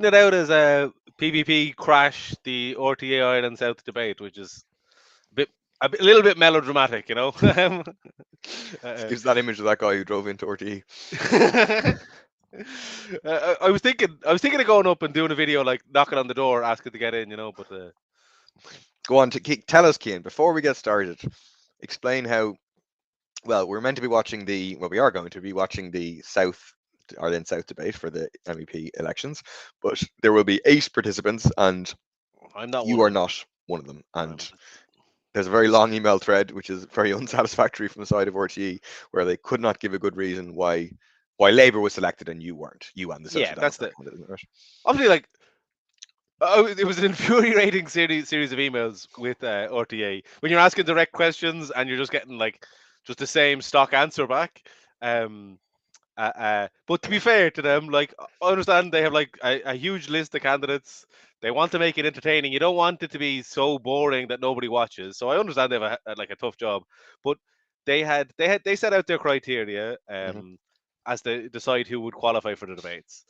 it out as a PBP crash the RTÉ Ireland South debate, which is a bit, a little bit melodramatic, you know. Just uh, gives that image of that guy who drove into RTE. I was thinking of going up and doing a video like knocking on the door, asking to get in, you know. But Go on to tell us, Cian, before we get started. Explain how. Well, we're meant to be watching the. Well, we are going to be watching the Ireland South debate for the MEP elections, but there will be 8 participants, and I'm not one you of are them. not one of them. And I'm there's a very long email thread, which is very unsatisfactory from the side of RTE, where they could not give a good reason why Labour was selected and you weren't. You and the Social yeah, that's Democrat the candidate, right? obviously like. It was an infuriating series of emails with RTA when you're asking direct questions and you're just getting like just the same stock answer back. Um, but to be fair to them, like I understand they have like a huge list of candidates. They want to make it entertaining. You don't want it to be so boring that nobody watches. So I understand they have like a tough job, but they set out their criteria Hmm. as they decide who would qualify for the debates.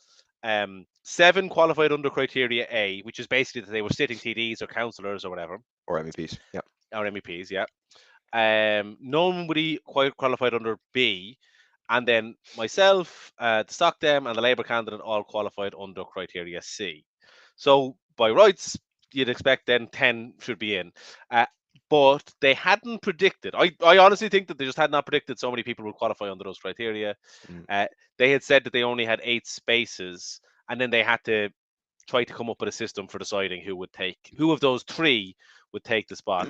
7 qualified under criteria A, which is basically that they were sitting TDs or councillors or whatever, Or MEPs. Yeah. or MEPs, yeah. Nobody quite qualified under B, and then myself, the Stock Dem, and the Labour candidate all qualified under criteria C. So by rights, you'd expect then 10 should be in. Uh, but they hadn't predicted. I honestly think that they just had not predicted so many people would qualify under those criteria. Mm. Uh, they had said that they only had 8 spaces, and then they had to try to come up with a system for deciding who of those 3 would take the spot.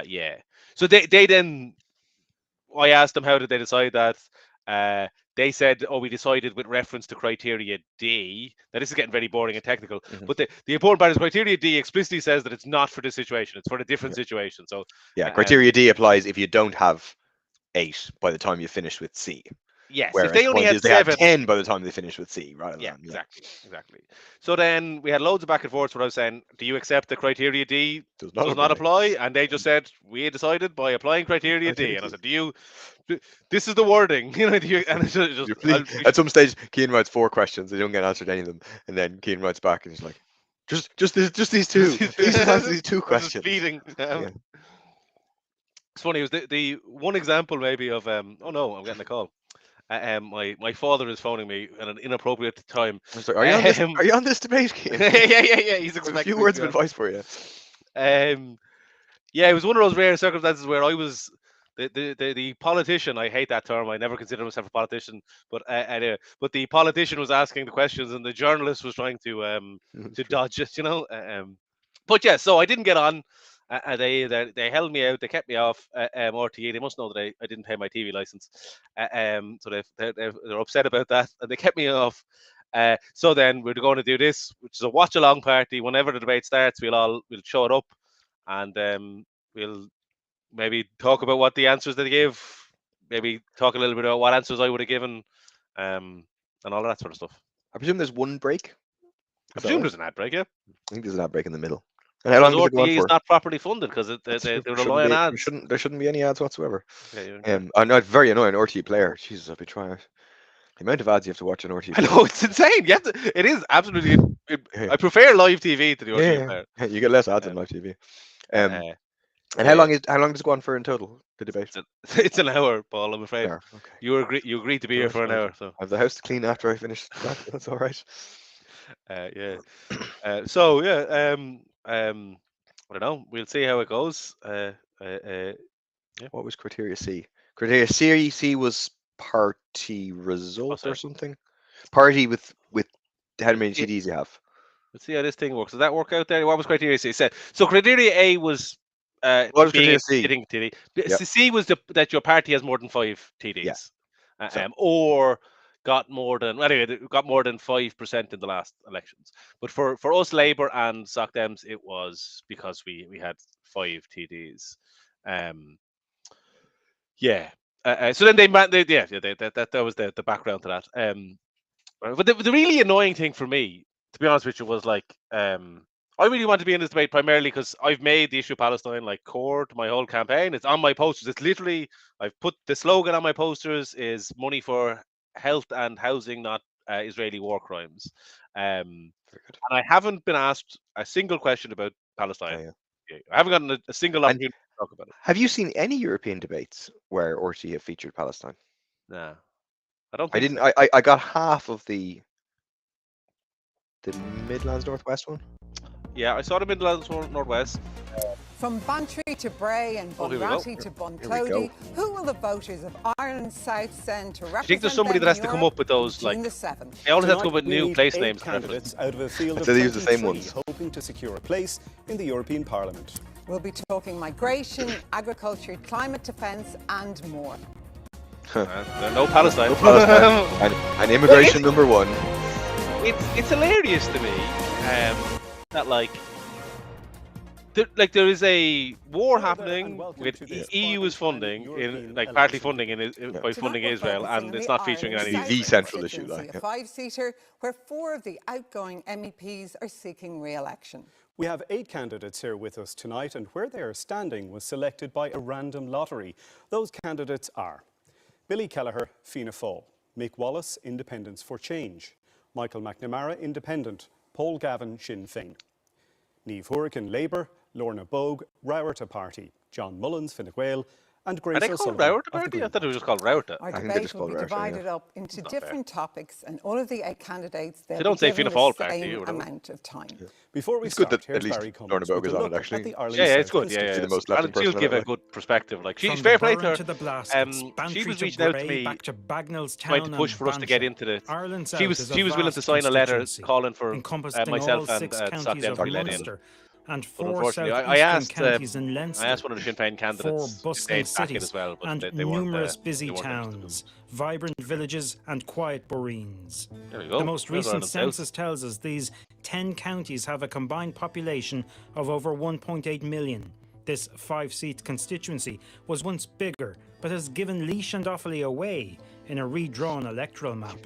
Yeah. So they then I asked them how did they decide that. Uh, they said, "Oh, we decided with reference to criteria D." Now this is getting very boring and technical, Hmm. but the important part is criteria D explicitly says that it's not for this situation; it's for a different Yeah. situation. So, Yeah. uh, um, Criteria D applies if you don't have 8 by the time you finish with C. yes, if Whereas they the only point had is they have 7, 10 by the time they finish with C, rather yeah, than, yeah, exactly. So then we had loads of back and forth. Where I was saying, "Do you accept the criteria D does not does not apply. apply?" And they just said, "We had decided by applying criteria D." Criteria And I D. said, "Do you? This is the wording, you know?" And it's just At some stage, Keane writes 4 questions. They don't get answered any of them, and then Keane writes back and he's like, just these two. Please just answer these two I'm just questions. feeding. Yeah. It's funny. It was the one example maybe of oh no, I'm getting a call. My father is phoning me at an inappropriate time. I was like, are you on this? Um, Are you on this debate, Keane? yeah. He's I have a few expecting me to words be of on. advice for you. Um, yeah, it was one of those rare circumstances where I was the politician. I hate that term. I never considered myself a politician, but anyway, but the politician was asking the questions, and the journalist was trying That's to true. dodge it, you know. But yeah, so I didn't get on. They held me out. They kept me off. RTE. They must know that I didn't pay my TV license. So they're upset about that, and they kept me off. So then we're going to do this, which is a watch along party. Whenever the debate starts, we'll show it up, and we'll maybe talk about what the answers that they give. Maybe talk a little bit about what answers I would have given, um, and all that sort of stuff. I presume there's one break. I Is that presume right? there's an ad break, yeah, I think there's an ad break in the middle. And how because long does it go on RTE is for? not properly funded because they, That's they true. they There shouldn't rely on be. ads. There shouldn't be any ads whatsoever. Okay, okay. I know it's very annoying. RTE player. Jesus, I'll be trying. The amount of ads you have to watch on RTE I player. know it's insane. You have to, it is absolutely. Yeah, I prefer live TV to the yeah, RTE yeah. player. Yeah. You get less ads on Um, live TV. uh, Um, uh, and yeah, how long does it go on for in total? The debate. it's, a, it's an hour, Paul. I'm An afraid hour. Okay. you agreed to be here Right, for an right. hour, so I have the house to clean after I finish that. That's all right. yeah. So yeah, I don't know. We'll see how it goes. Yeah. What was criteria C? Criteria C was party Oh, result or sorry. something. Party with how Let's many see, TDs you have. let's see how this thing works. Does that work out there? What was criteria C? So criteria A was What was being a criteria C? sitting TD. Yep. C was that your party has more than 5 Yeah. TDs, So or got more than anyway got more than 5% in the last elections. But for us Labour and Soc Dems, it was because we had 5 TDs. Um, yeah. So then that was the background to that. But the really annoying thing for me, to be honest with you, was like I really want to be in this debate primarily because I've made the issue of Palestine like core to my whole campaign. It's on my posters. It's literally I've put the slogan on my posters is money for health and housing, not Israeli war crimes. Very good. And I haven't been asked a single question about Palestine. I haven't gotten a single And opportunity to talk about it. have you seen any European debates where RTÉ have featured Palestine? Nah, I don't I think didn't. so. I got half of the Midlands Northwest one. Yeah, I saw the Midlands Northwest. From Bantry to Bray and Oh, here we go. Bunratty to Here we Buntody, go. who will the voters of Ireland South send to represent I think there's somebody that has to come up with those, like, June the 7th? they always have to Tonight, come up with we new need place 8 names. candidates out of a field of So they use the same 23 ones. hoping to secure a place in the European Parliament. We'll be talking migration, agriculture, climate defence and more. No Palestine. No Palestine. and immigration number one. It's hilarious to me that there is a war happening with EU is funding in partly funding by funding Israel, and it's not featuring any. The central issue, like, A five-seater where 4 of the outgoing MEPs are seeking re-election. We have 8 candidates here with us tonight, and where they are standing was selected by a random lottery. Those candidates are Billy Kelleher, Fianna Fáil; Mick Wallace, Independents for Change; Michael McNamara, Independent; Paul Gavin, Sinn Féin; Niamh Hurricane, Labour; Lorna Bogue, Rauerta Party; John Mullins, Fine Gael; and Grace Are they called O'Sullivan Rauerta of the Party? I Green thought it was just called Rauerta. Our think they debate just will call be it Rauerta, divided up into different topics, and all of the 8 candidates They don't say Fianna Fáil Party same or whatever. amount of time. Before we It's good start, that at here's least Barry Lorna Cummins Bogue with is a on look it, actually. at the Ireland Yeah, it's South good. Yeah, She's yeah. the most And left-wing she'll person give I've a met. good perspective. Like From she's the fair play to Burren her. to the Blaskets, Bantry She was to reaching out to Bray, me, back to Bagnallstown trying to push and for us to get Banshee. into the. Ireland She South was is a she was willing to vast sign a letter constituency, calling for encompassing myself all and 6 Scott counties Denton of to let in. Munster and But 4 unfortunately, I southeastern asked counties in I Leinster, asked one of the Sinn Féin 4 candidates if bustling they'd back it cities as well, but and they weren't. numerous busy they weren't interested. towns, vibrant villages and quiet boreens. There we go. The most There's recent Ireland South. census tells us these 10 counties have a combined population of over 1.8 million. This 5-seat constituency was once bigger, but has given Laois and Offaly away in a redrawn electoral map.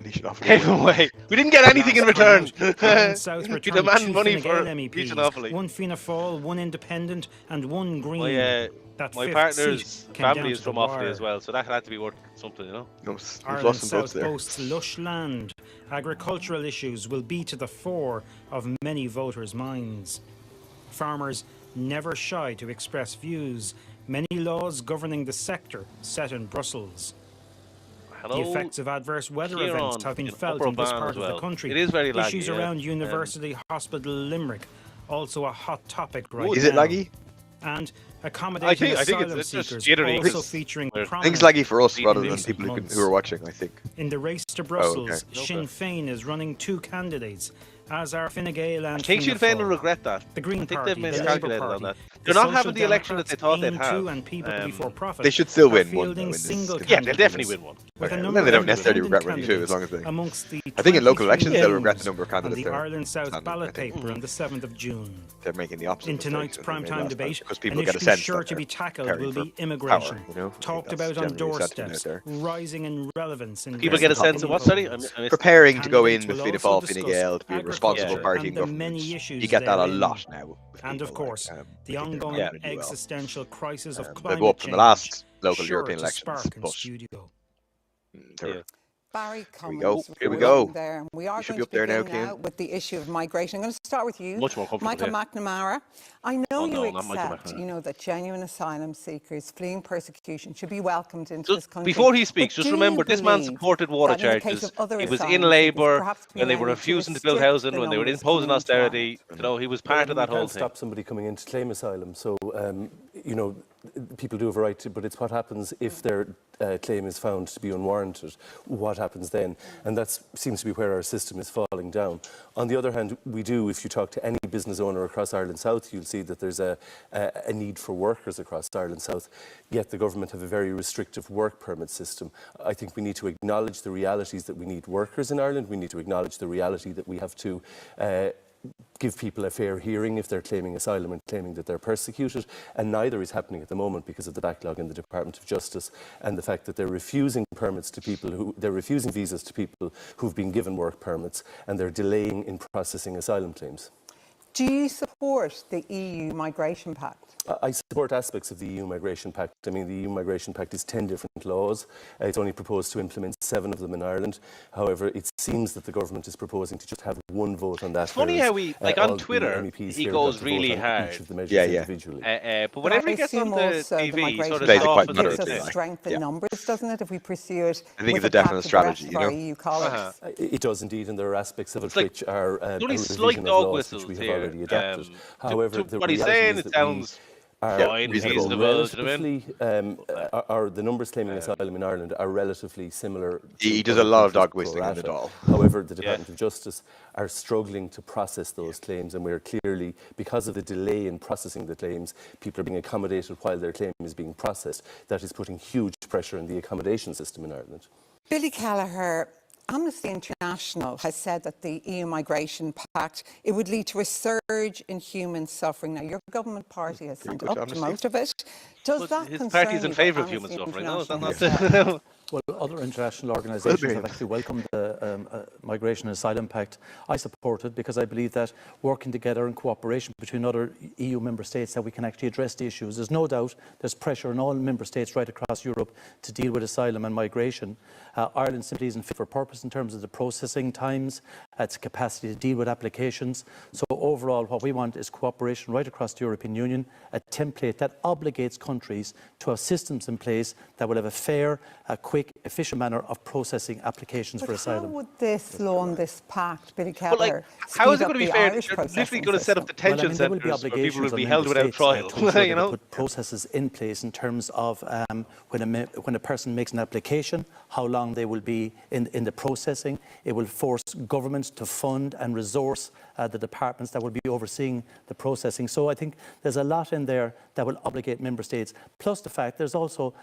Anyway, we didn't get anything in return. Ireland South We returned demand 2 money Fine for Gael Laois and MEPs, Offaly. 1 Fianna Fáil, 1 Independent and 1 Green. My That 5th partner's seat came down family is to from the Offaly wire. as well, so that had to be worth something, you know. We've Ireland lost some votes South there. boasts lush land. Agricultural issues will be to the fore of many voters' minds. Farmers never shy to express views. Many laws governing the sector set in Brussels. Hello. The effects of adverse weather Kieran events have been in felt Upper in this Ban part as of well. the country. It is very laggy, Issues yeah. around University Hospital Limerick, also a hot topic right Is now. it laggy? And accommodating I think asylum it's just seekers, jittery. also featuring Weird. I think it's prominent laggy for us in rather than recent people months. who are watching, I think. In the race to Brussels, okay. Sinn Féin is running 2 candidates, as are Fine Gael and I think Sinn Fianna Féin will Fáil. regret that. The Green I think Party, they've the Labour miscalculated on Party, that. the They're not Social having the election that they thought they'd Democrats, have. Aim to and People Before Profit They should still are win one, though, fielding in this single case. Yeah, they'll definitely candidates, win one. with a Okay. number Then they of don't necessarily independent regret winning two, as long as they. amongst the I think in local 23 elections they'll regret the names number of on candidates the there. Ireland South Standing, ballot I think. paper on the 7th of June. They're making the opposite. In mistake tonight's that they made primetime last time, debate, because an people get a issue sense sure that to be they're tackled caring will for be immigration, power, you know? I think talked that's about on generally the sentiment doorsteps, out there. rising in relevance in People get a sense of what, sorry? I missed Preparing to go in Candidates with will Fianna also Fáil, Fine discuss Gael, to be a responsible agriculture party in and the government. many issues You get that a therein. lot now. with And of people, course, I the think they're ongoing gonna do well. existential crisis of They'll climate go up from change, the last local sure European to elections, spark in but studio. they're- Yeah. Barry we Cummins. go. Here we we're go. looking There. We are You should going be to up there now, begin now Cian. with the issue of migration. I'm going to start with you, Much more comfortable, Michael yeah. McNamara. I know Oh, you no, not Michael accept, McNamara. that genuine asylum seekers fleeing persecution should be welcomed into So this country. before he speaks, But just do you remember this man believe supported water that in the case charges. of other He was asylum in seekers, Labour perhaps when they were we need to refusing to build restrict housing, the when they were numbers imposing coming into Ireland? austerity. You know, he was part of that You whole can't thing. stop somebody coming in to claim asylum. So, you know, people do have a right to, but it's what happens if their claim is found to be unwarranted. What happens then? And that seems to be where our system is falling down. On the other hand, we do, if you talk to any business owner across Ireland South, you'll see that there's a need for workers across Ireland South, yet the government have a very restrictive work permit system. I think we need to acknowledge the realities that we need workers in Ireland. We need to acknowledge the reality that we have to give people a fair hearing if they're claiming asylum and claiming that they're persecuted, and neither is happening at the moment because of the backlog in the Department of Justice and the fact that they're refusing permits to people they're refusing visas to people who've been given work permits, and they're delaying in processing asylum claims. Do you support the EU Migration Pact? I support aspects of the EU Migration Pact. I mean, the EU Migration Pact is 10 different laws. It's only proposed to implement 7 of them in Ireland. However, it seems that the government is proposing to just have one vote on that. It's funny how we, like on Twitter, he goes really hard. Individually. But whenever he gets on the TV, he sort of plays it quite softens gives moderately, us it. strength in numbers, doesn't it? If we pursue it, I think with it's a definite pact strategy, abreast you of our know. EU colleagues. It does indeed, and there are aspects of it like which are a only revision slight of dog laws whistles which we have here. already adapted. To However, what he's saying, it sounds fine, we have reasonable. Do you know what I mean? relatively, the numbers claiming asylum in Ireland are relatively similar. He to does a other lot of countries dog whistling pro on it rata. all. However, the Department of Justice are struggling to process those claims, and we're clearly, because of the delay in processing the claims, people are being accommodated while their claim is being processed. That is putting huge pressure on the accommodation system in Ireland. Billy Kelleher, Amnesty International has said that the EU Migration Pact, it would lead to a surge in human suffering. Now, your government party has signed up to most of it. Does that His concern party's in you, favour what of human Amnesty suffering. No, is that International not has said? Well, other international organisations have actually welcomed the Migration and Asylum Pact. I support it because I believe that working together in cooperation between other EU member states that we can actually address the issues. There's no doubt there's pressure on all member states right across Europe to deal with asylum and migration. Ireland simply isn't fit for purpose in terms of the processing times, its capacity to deal with applications. So overall, what we want is cooperation right across the European Union, a template that obligates countries to have systems in place that will have a fair, quick, efficient manner of processing applications for asylum. How would this law and this pact, Billy Kelleher, how is speed it up going to be the fair? Irish You're literally processing going to set up system? detention there will be centres where people obligations will be on held member without states, trial. to ensure You that know? they put processes in place in terms of when a person makes an application, how long they will be in the processing. It will force governments to fund and resource the departments that will be overseeing the processing. So I think there's a lot in there that will obligate member states. Plus the fact there's also,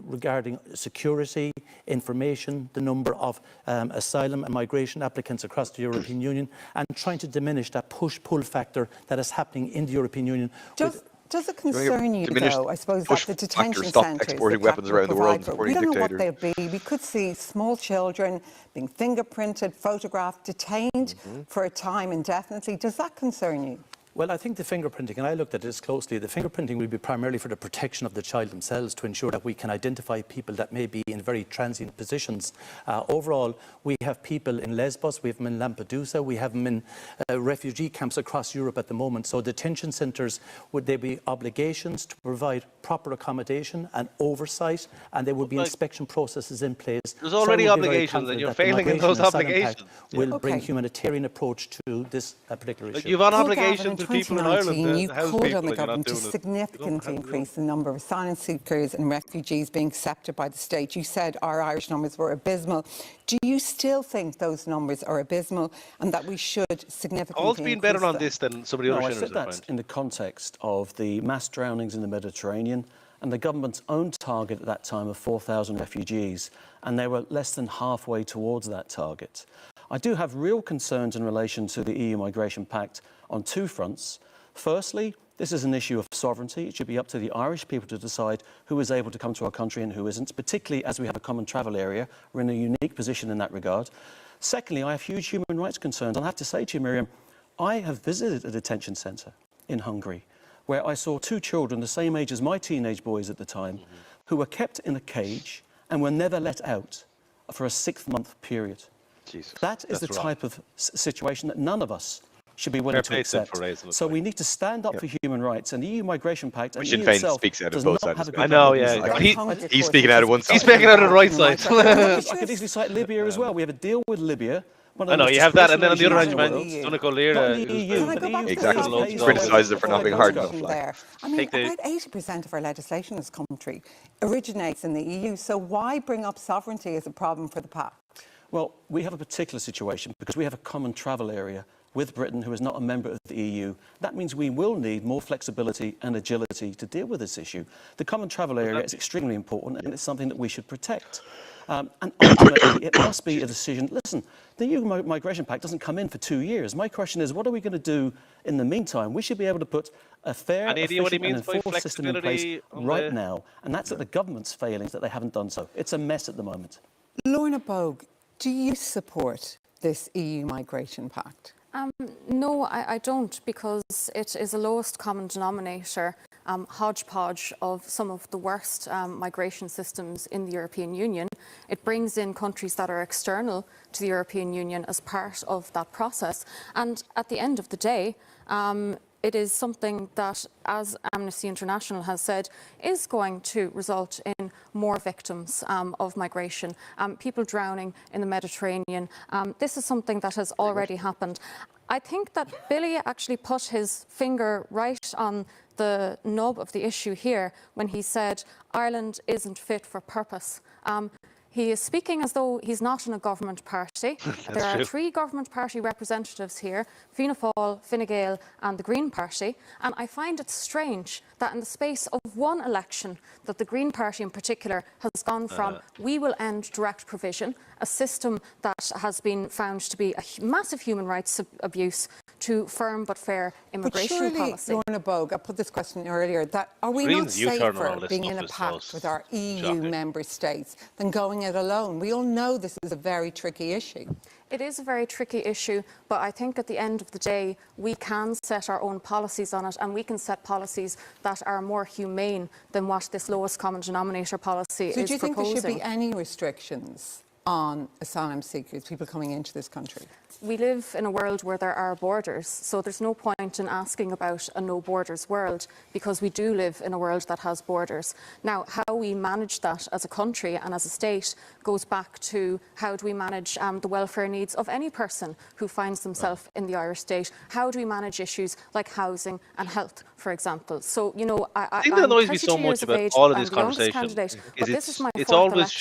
regarding security, information, the number of asylum and migration applicants across the European Union, and trying to diminish that push-pull factor that is happening in the European Union. Does it concern you, though, I suppose, that push the factor detention stop centres exporting the weapons pact around the world and provide for, we supporting don't know what dictators? they'll be. We could see small children being fingerprinted, photographed, detained for a time indefinitely. Does that concern you? Well, I think the fingerprinting, and I looked at this closely, the fingerprinting will be primarily for the protection of the child themselves, to ensure that we can identify people that may be in very transient positions. Overall, we have people in Lesbos, we have them in Lampedusa, we have them in refugee camps across Europe at the moment. So detention centres, would there be obligations to provide proper accommodation and oversight, and there would be inspection processes in place. There's already So I would be very obligations and confident you're that the failing in Migration those and Asylum obligations. Pact will bring Okay. humanitarian approach to this particular issue. You've an Paul obligation Gavin, to people in Ireland 2019, to you house called people on the and you're not government to doing it. significantly increase the number of asylum seekers and refugees being accepted by the state. You said our Irish numbers were abysmal. Do you still think those numbers are abysmal and that we should significantly All's been better increase on them? this than some of the No, other I sinners, said I that find. in the context of the mass drownings in the Mediterranean and the government's own target at that time of 4,000 refugees, and they were less than halfway towards that target. I do have real concerns in relation to the EU Migration Pact on 2 fronts. Firstly, this is an issue of sovereignty. It should be up to the Irish people to decide who is able to come to our country and who isn't, particularly as we have a common travel area. We're in a unique position in that regard. Secondly, I have huge human rights concerns. And I have to say to you, Miriam, I have visited a detention centre in Hungary where I saw 2 children the same age as my teenage boys at the time who were kept in a cage and were never let out for a 6-month period. Jesus. That is the That's wrong. type of situation that none of us should be willing to Fair play to them accept. for raising it, So like. we need to stand up for human rights, and the EU Migration Pact and Sinn EU Féin itself speaks out of does both not sides have a of good I know, yeah. record. He- He's speaking out of one side. He's speaking out of the right side. I could easily cite Libya as well. We have a deal with Libya. one of I the know, most you have that, and then on the other hand, you disgraceful went regimes in the world. Donegal Not Lira. in the EU, Can I but go the back EU to Exactly. the pays Criticised it for not being hard discussion enough. there. I mean, Take the- about 80% of our legislation in this country originates in the EU. So why bring up sovereignty as a problem for the pact? Well, we have a particular situation because we have a common travel area with Britain, who is not a member of the EU. That means we will need more flexibility and agility to deal with this issue. The common travel area is extremely important, and it's something that we should protect. And ultimately, it must be a decision. Listen, the EU Migration Pact doesn't come in for 2 years. My question is, what are we going to do in the meantime? We should be able to put a fair, Any idea what he efficient and means by enforced system in place flexibility on right the- now. And that's at the government's failings that they haven't done so. It's a mess at the moment. Lorna Bogue, do you support this EU migration pact? No, I don't, because it is a lowest common denominator hodgepodge of some of the worst migration systems in the European Union. It brings in countries that are external to the European Union as part of that process. And at the end of the day, it is something that, as Amnesty International has said, is going to result in more victims of migration, people drowning in the Mediterranean. This is something that has already happened. I think that Billy actually put his finger right on the nub of the issue here when he said Ireland isn't fit for purpose. He is speaking as though he's not in a government party. There are 3 government party representatives here, Fianna Fáil, Fine Gael and the Green Party. And I find it strange that in the space of one election that the Green Party in particular has gone from we will end direct provision, a system that has been found to be a massive human rights abuse, to firm but fair immigration policy. Lorna Bogue, I put this question earlier, that are we not safer being in a pact with our EU member states than going it alone? We all know this is a very tricky issue. It is a very tricky issue, but I think at the end of the day, we can set our own policies on it, and we can set policies that are more humane than what this lowest common denominator policy is proposing. So do you think there should be any restrictions on asylum seekers, people coming into this country? We live in a world where there are borders, so there's no point in asking about a no borders world, because we do live in a world that has borders. Now, how we manage that as a country and as a state goes back to how do we manage the welfare needs of any person who finds themselves in the Irish state? How do we manage issues like housing and health, for example? So, you know, I think that annoys me so much about all of this conversation is it's always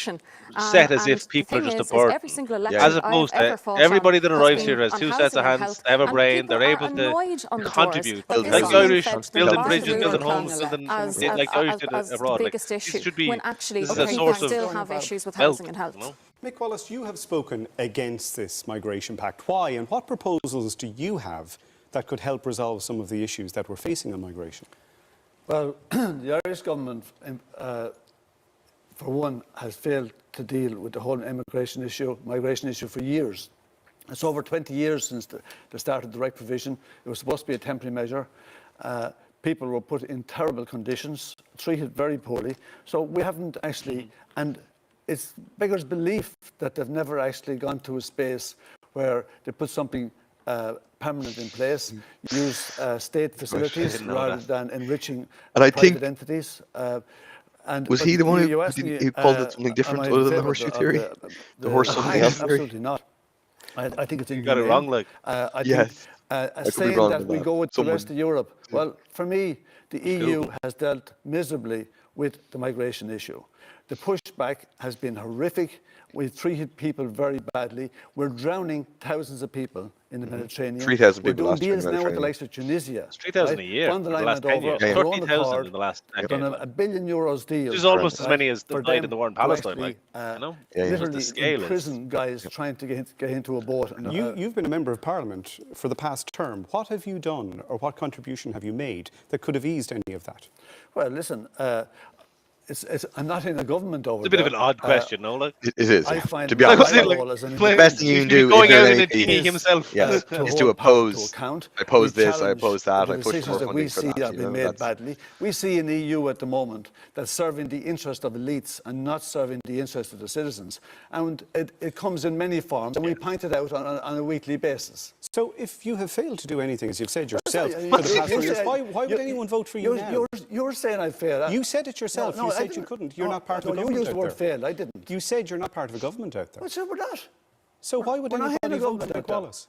set as if people are just a burden, as opposed to everybody that arrives here has 2 sets of hands, they have a brain, they're able to contribute, like Irish, building bridges, building homes, building like Irish did abroad. Like, this should be, this is a source of still have issues with housing and health. Mick Wallace, you have spoken against this migration pact. Why, and what proposals do you have that could help resolve some of the issues that we're facing on migration? Well, the Irish government, for one, has failed to deal with the whole migration issue for years. It's over 20 years since the start of direct provision. It was supposed to be a temporary measure. People were put in terrible conditions, treated very poorly. So we haven't actually, and it beggars belief that they've never actually gone to a space where they put something permanent in place, use state facilities rather than enriching private entities. Was he the one who called it something different other than the horseshoe theory? The horse something else theory? Absolutely not. I think it's you got it wrong, like. I think saying that we go with the rest of Europe. Well, for me, the EU has dealt miserably with the migration issue. The pushback has been horrific. We've treated people very badly. We're drowning thousands of people in the Mediterranean. 3,000 people last year in the Mediterranean. We're doing deals now with the likes of Tunisia. It's 3,000 a year. Von der Leyen went over, 30,000 in the last decade. done a $1 billion deal. Which is almost as many as died in the war in Palestine. Like, you know? Literally the scale prison guys trying to get into a boat. And, you've been a member of Parliament for the past term. What have you done, or what contribution have you made that could have eased any of that? Well, listen, I'm not in a government over It's a bit of an odd question, no? Like? It is. I find to be honest, the best thing you can do going out in a is dinghy himself. Yes, is to oppose. I oppose this, I oppose that, I push for funding for that. We see have been made badly. We see in the EU at the moment that serving the interest of elites and not serving the interest of the citizens. And it comes in many forms, and we point it out on a weekly basis. So if you have failed to do anything, as you've said yourself, for the past 4 years, why would anyone vote for you now? You're saying I failed. You said it yourself. You said you couldn't. You're not part of a government. You used the word failed. I didn't. You said you're not part of a government out there. Well, so we're not. So why would anybody vote for Mick Wallace?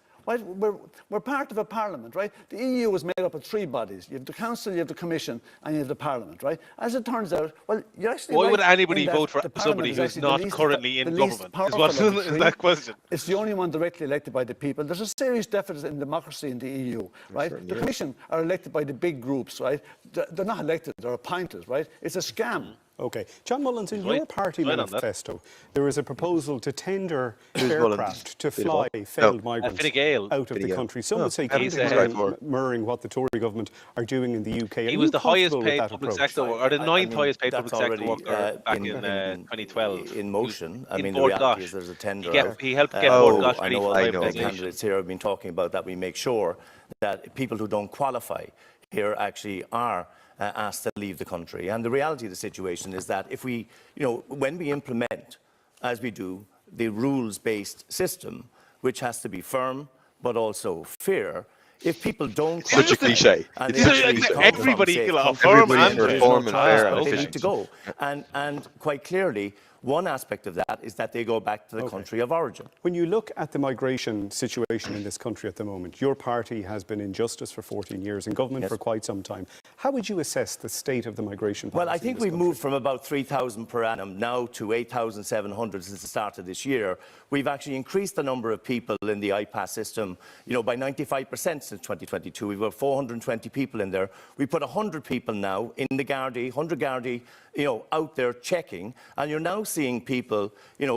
We're part of a parliament, right? The EU is made up of 3 bodies. You have the council, you have the commission, and you have the parliament, right? As it turns out, well, you're actually why would anybody vote for somebody who's not currently in government? Is that question? It's the only one directly elected by the people. There's a serious deficit in democracy in the EU, right? The commission are elected by the big groups, right? They're not elected, they're appointed, right? It's a scam. Okay. John Mullins, in Right. your party Right on that. manifesto, there is a proposal to tender Mullins? aircraft to fly failed migrants Fine Gael. out of the country. Some would say He's, mirroring what the Tory government are doing in the UK. He was the highest comfortable with paid that public approach? sector, or the ninth highest paid that's public sector already, worker back in 2012. in motion. I in mean, the Fort reality Gosh. is there's a tender He out. helped get Fort Gosh I ready know for all the privatisation. candidates here have been talking about that. We make sure that people who don't qualify here actually are asked to leave the country. And the reality of the situation is that if we, when we implement, as we do, the rules-based system, which has to be firm but also fair, if people don't... Such a cliche. Everybody can affirm and reform and fair and they need efficient. to go. And quite clearly, one aspect of that is that they go back to the country of origin. When you look at the migration situation in this country at the moment, your party has been in justice for 14 years, in government for quite some time. How would you assess the state of the migration policy? Well, I think we've moved from about 3,000 per annum now to 8,700 since the start of this year. We've actually increased the number of people in the IPAS system, by 95% since 2022. We've got 420 people in there. We put 100 people now in the Gardaí, 100 Gardaí, out there checking, and you're now seeing people,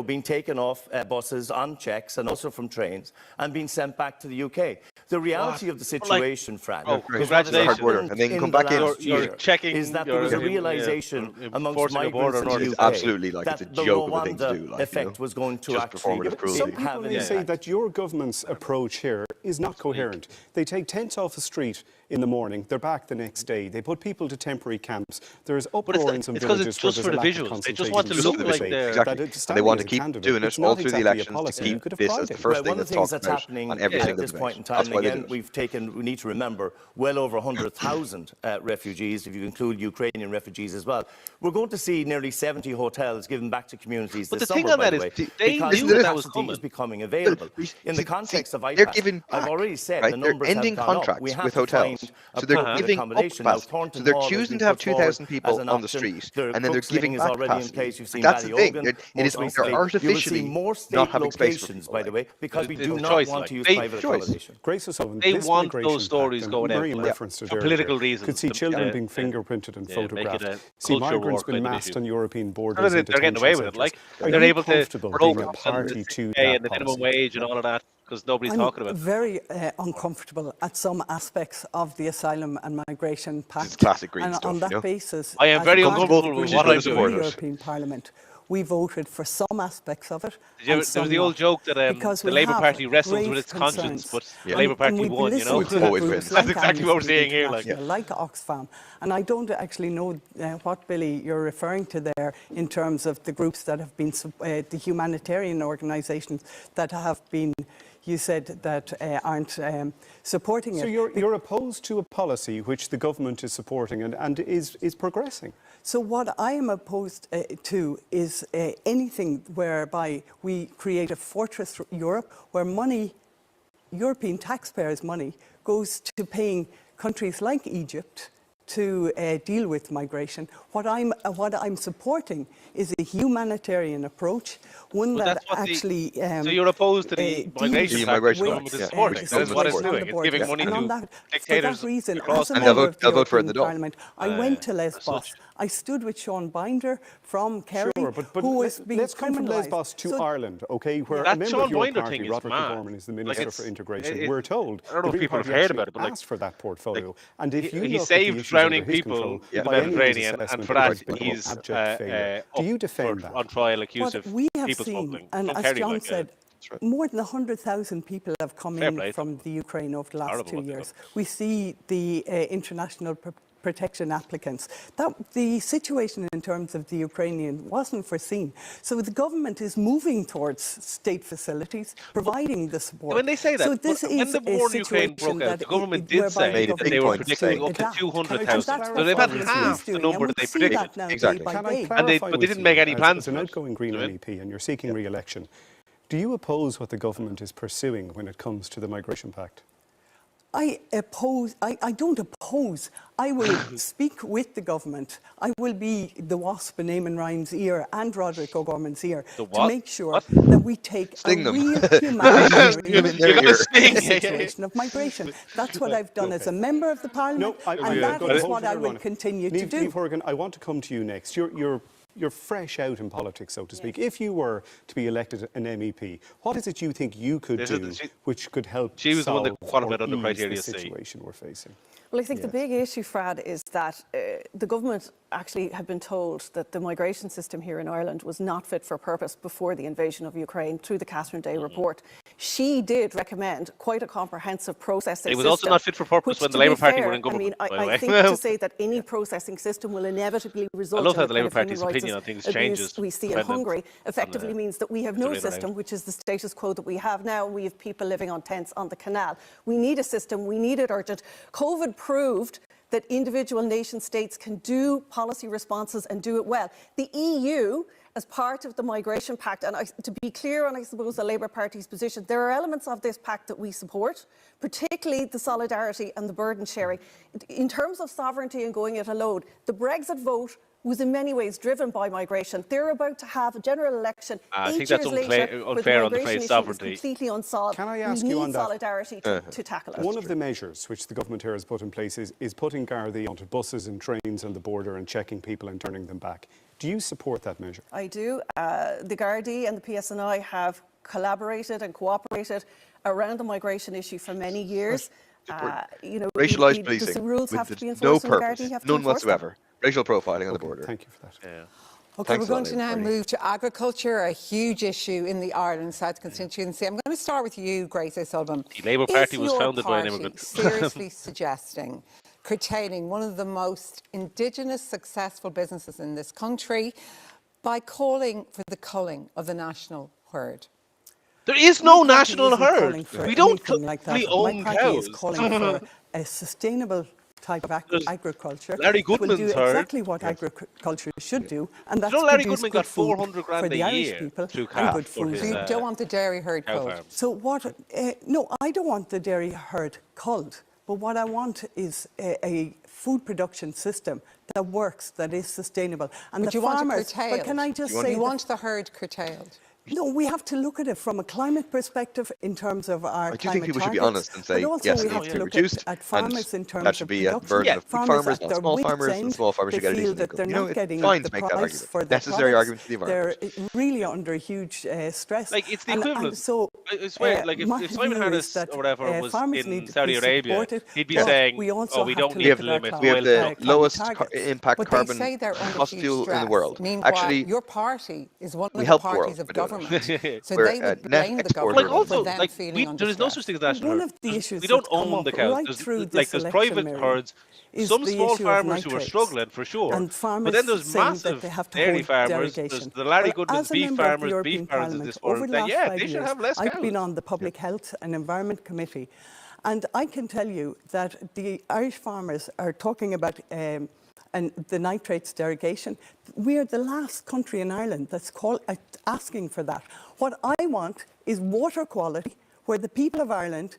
being taken off buses on checks and also from trains and being sent back to the UK. The reality of the situation, Fran, congratulations. And then come back in. You're checking. is that there was a realisation amongst migrants in the It's UK absolutely like it's a that the joke of a thing to do. Rwanda effect was going to just actually performative cruelty. Some people may say that your government's approach here is not coherent. They take tents off the street in the morning, they're back the next day. They put people to temporary camps. There's uproar in some villages where there's a lack of They just want to consultation. look like they're... Exactly. And they want to keep doing it all through the elections to keep this as the first thing one of that's the things talked that's about happening on every at single this debate. point in time, That's and why they again, do it. we need to remember, well over 100,000 refugees, if you include Ukrainian refugees as well. We're going to see nearly 70 hotels given back to communities But this the thing summer, on by that the is, way, they because knew that was capacity coming. is becoming available. In the context of they're IPAS, giving I've back, already said right? the They're numbers ending have gone up. contracts We have with to hotels. find So they're appropriate giving up accommodation. Now, capacity. So Thornton they're Hall has choosing been to have put forward 2,000 people as an on the option. street, The and then they're Crookston giving is back already in capacity. place. You've seen That's the thing. Ballyogan, It is most they're recently. You will see artificially more state not having space for locations, people. by the way, because we It's do a not choice, want like. to use They- private choice. accommodation. Grace O'Sullivan, They this want migration those stories pact, going and out Miriam for referenced it for earlier, political reasons. could see children being Yeah. fingerprinted and Yeah, make it photographed. a See culture war migrants being kind of massed issue. on European borders. They're and getting away with it. detention Like centres. they're Are you able to comfortable roll being a party to and that the minimum policy? wage and all of that because nobody's I'm talking about it. very uncomfortable at some aspects of the Asylum and Migration Pact. It's classic Green and stuff, on that you know? basis, I am as very part of uncomfortable with the what I'm Green doing. European Parliament, we voted for some aspects of it. There was the old joke that because the we Labour have Party wrestles with grave its conscience, concerns. but the Labour Party we've won, you know? listened to Always groups wins. That's like exactly what we're Amnesty seeing here. Like, International, like Oxfam. And I don't actually know what, Billy, you're referring to there in terms of the groups that have been, the humanitarian organisations that have been, you said, that aren't supporting it. So you're opposed to a policy which the government is supporting and is progressing? So what I am opposed to is anything whereby we create a fortress Europe where money, European taxpayers' money, goes to paying countries like Egypt to deal with migration. What I'm supporting is a humanitarian approach, one But that that's what actually. so you're opposed to the migration The pact migration government pact, is yeah. supporting. That is what it's on the doing. It's border. giving money And on to that, dictators for that reason, across as a And member of the they'll vote for it in European the door. Parliament, I went to as Lesbos. such. I stood with Sean Binder from Kerry, Sure, but who was being let's come from criminalised. Lesbos to So Ireland, okay, where That a member Sean of your Binder party, thing is Roderick mad. O'Gorman, is the Like, Minister it's- for Integration. it- We're told I don't know if the Green people have Party heard actually about it, but like- asked for that portfolio. And if you He look at saved the issues drowning under his people control, in the by anyone's Mediterranean, and assessment, for it that has been he's abject failure. Do you defend that? on trial accused What of we have people seen, smuggling. and From as Kerry, John like, said, more than 100,000 people have come Fair in play. from the Ukraine over the last Horrible 2 what they've years. We see the international protection applicants. The situation in terms of the Ukrainian wasn't foreseen. So the government is moving towards state facilities, providing the support. When they say that, so this when is the war in a Ukraine situation broke out, that the government whereby did say the that they government were point predicting up to saying. 200,000. And So they've had that's what half he's the doing, number and that they we see predicted. that now Exactly. day by Can I day. And they- clarify but they with didn't you, make any plans as an for it. outgoing Green Do you know? MEP, and you're seeking re-election, do you oppose what the government is pursuing when it comes to the Migration Pact? I don't oppose. I will speak with the government. I will be the wasp in Eamon Ryan's ear and Roderick O'Gorman's ear The to what? make sure What? that we take Sting a them. real Sting them in their humanitarian ear. Sting. situation of migration. That's what I've done as a member of the Parliament, and that is what I will continue to do. Niamh Horgan, I want to come to you next. You're you're fresh out in politics, so to speak. If you were to be elected an MEP, what is it you think you could do which could help She was the one that solve qualified or under ease criteria the C. situation we're facing? Well, I think the big issue, Frad, is that the government actually had been told that the migration system here in Ireland was not fit for purpose before the invasion of Ukraine through the Catherine Day report. She did recommend quite a comprehensive processing system. It was also not fit for purpose when the Labour Party were in government. I mean, I think to say that any processing system will inevitably result I love in how the the Labour kind of Party's human opinion on rights things abuse changes. we see in Hungary effectively means that we have no Survey system, around. which is the status quo that we have now. We have people living on tents on the canal. We need a system. We need it urgent. COVID proved that individual nation states can do policy responses and do it well. The EU, as part of the Migration Pact, and to be clear on, I suppose, the Labour Party's position, there are elements of this pact that we support, particularly the solidarity and the burden sharing. In terms of sovereignty and going it alone, the Brexit vote was in many ways driven by migration. They're about to have a general election I 8 think that's years later, unfair where on the the migration phrase issue sovereignty. is completely unsolved. Can I ask we you need on that? solidarity to tackle it. One of the measures which the government here has put in place is putting Gardaí onto buses and trains on the border and checking people and turning them back. Do you support that measure? I do. The Gardaí and the PSNI have collaborated and cooperated around the migration issue for many years. Racialised policing the rules with have to be no enforced, and the purpose, Gardaí have to none enforce them. whatsoever. Racial profiling on the border. Thank you for that. Okay, Thanks we're a going lot, to now Labour move to agriculture, a huge issue in the Ireland South constituency. I'm going to start with you, Grace O'Sullivan. The Labour Party was founded by an immigrant. Seriously suggesting curtailing one of the most indigenous successful businesses in this country by calling for the culling of the national herd? There is no My party national isn't herd. calling for We don't anything like that. we own My party is cows. calling for a sustainable type of agriculture. Larry that will Goodman's do herd. exactly what agriculture should do, and that's Larry produce Goodman good got food 400 grand for the a Irish year people through and CAF good for food. his, So you don't want the dairy herd cow culled? farm. So what? No, I don't want the dairy herd culled. But what I want is a food production system that works, that is sustainable. And But the you want it farmers. curtailed. But can I just say? You want the herd curtailed? No, we have to look at it from a climate perspective in terms of our I do climate think people should be targets, honest and say, but also yes, we it have needs to to be look reduced, at farmers in and terms that should of be a production. burden of Farmers farmers, at not their small wits' farmers, and end, small farmers they should get a feel decent that they're income. not getting Fine the to make that price argument. for their Necessary products. argument for the environment. They're really under huge stress. Like, it's the And equivalent. so, I swear, like, my if Simon view Harris is that, or whatever was farmers in need to Saudi be Arabia, supported, he'd be but saying, we also oh, we have don't to need look to at our limit We have oil the climate lowest targets. impact But carbon they say they're under fossil huge fuel in the stress. world. Meanwhile, Actually, your party is one of we the help the world parties of by doing government. it. So We're they a would net blame the exporter government Like, of for also, them like, feeling under there is no stress. such thing as national One herd. of the issues We don't that's come own the up cows. right There's, through like, this there's election, private Mary, herds. is Some the small issue of farmers who are nitrates. struggling, for sure. And farmers But then there's saying massive that they have to dairy hold farmers. derogation. There's the Larry Well, Goodman's as a beef member of the farmers, European beef farmers in Parliament, this world. over the Then, last yeah, 5 they should years, have less cows. I've been on the Public Health and Environment Committee, and I can tell you that the Irish farmers are talking about and the nitrates derogation. We are the last country in Ireland that's asking for that. What I want is water quality, where the people of Ireland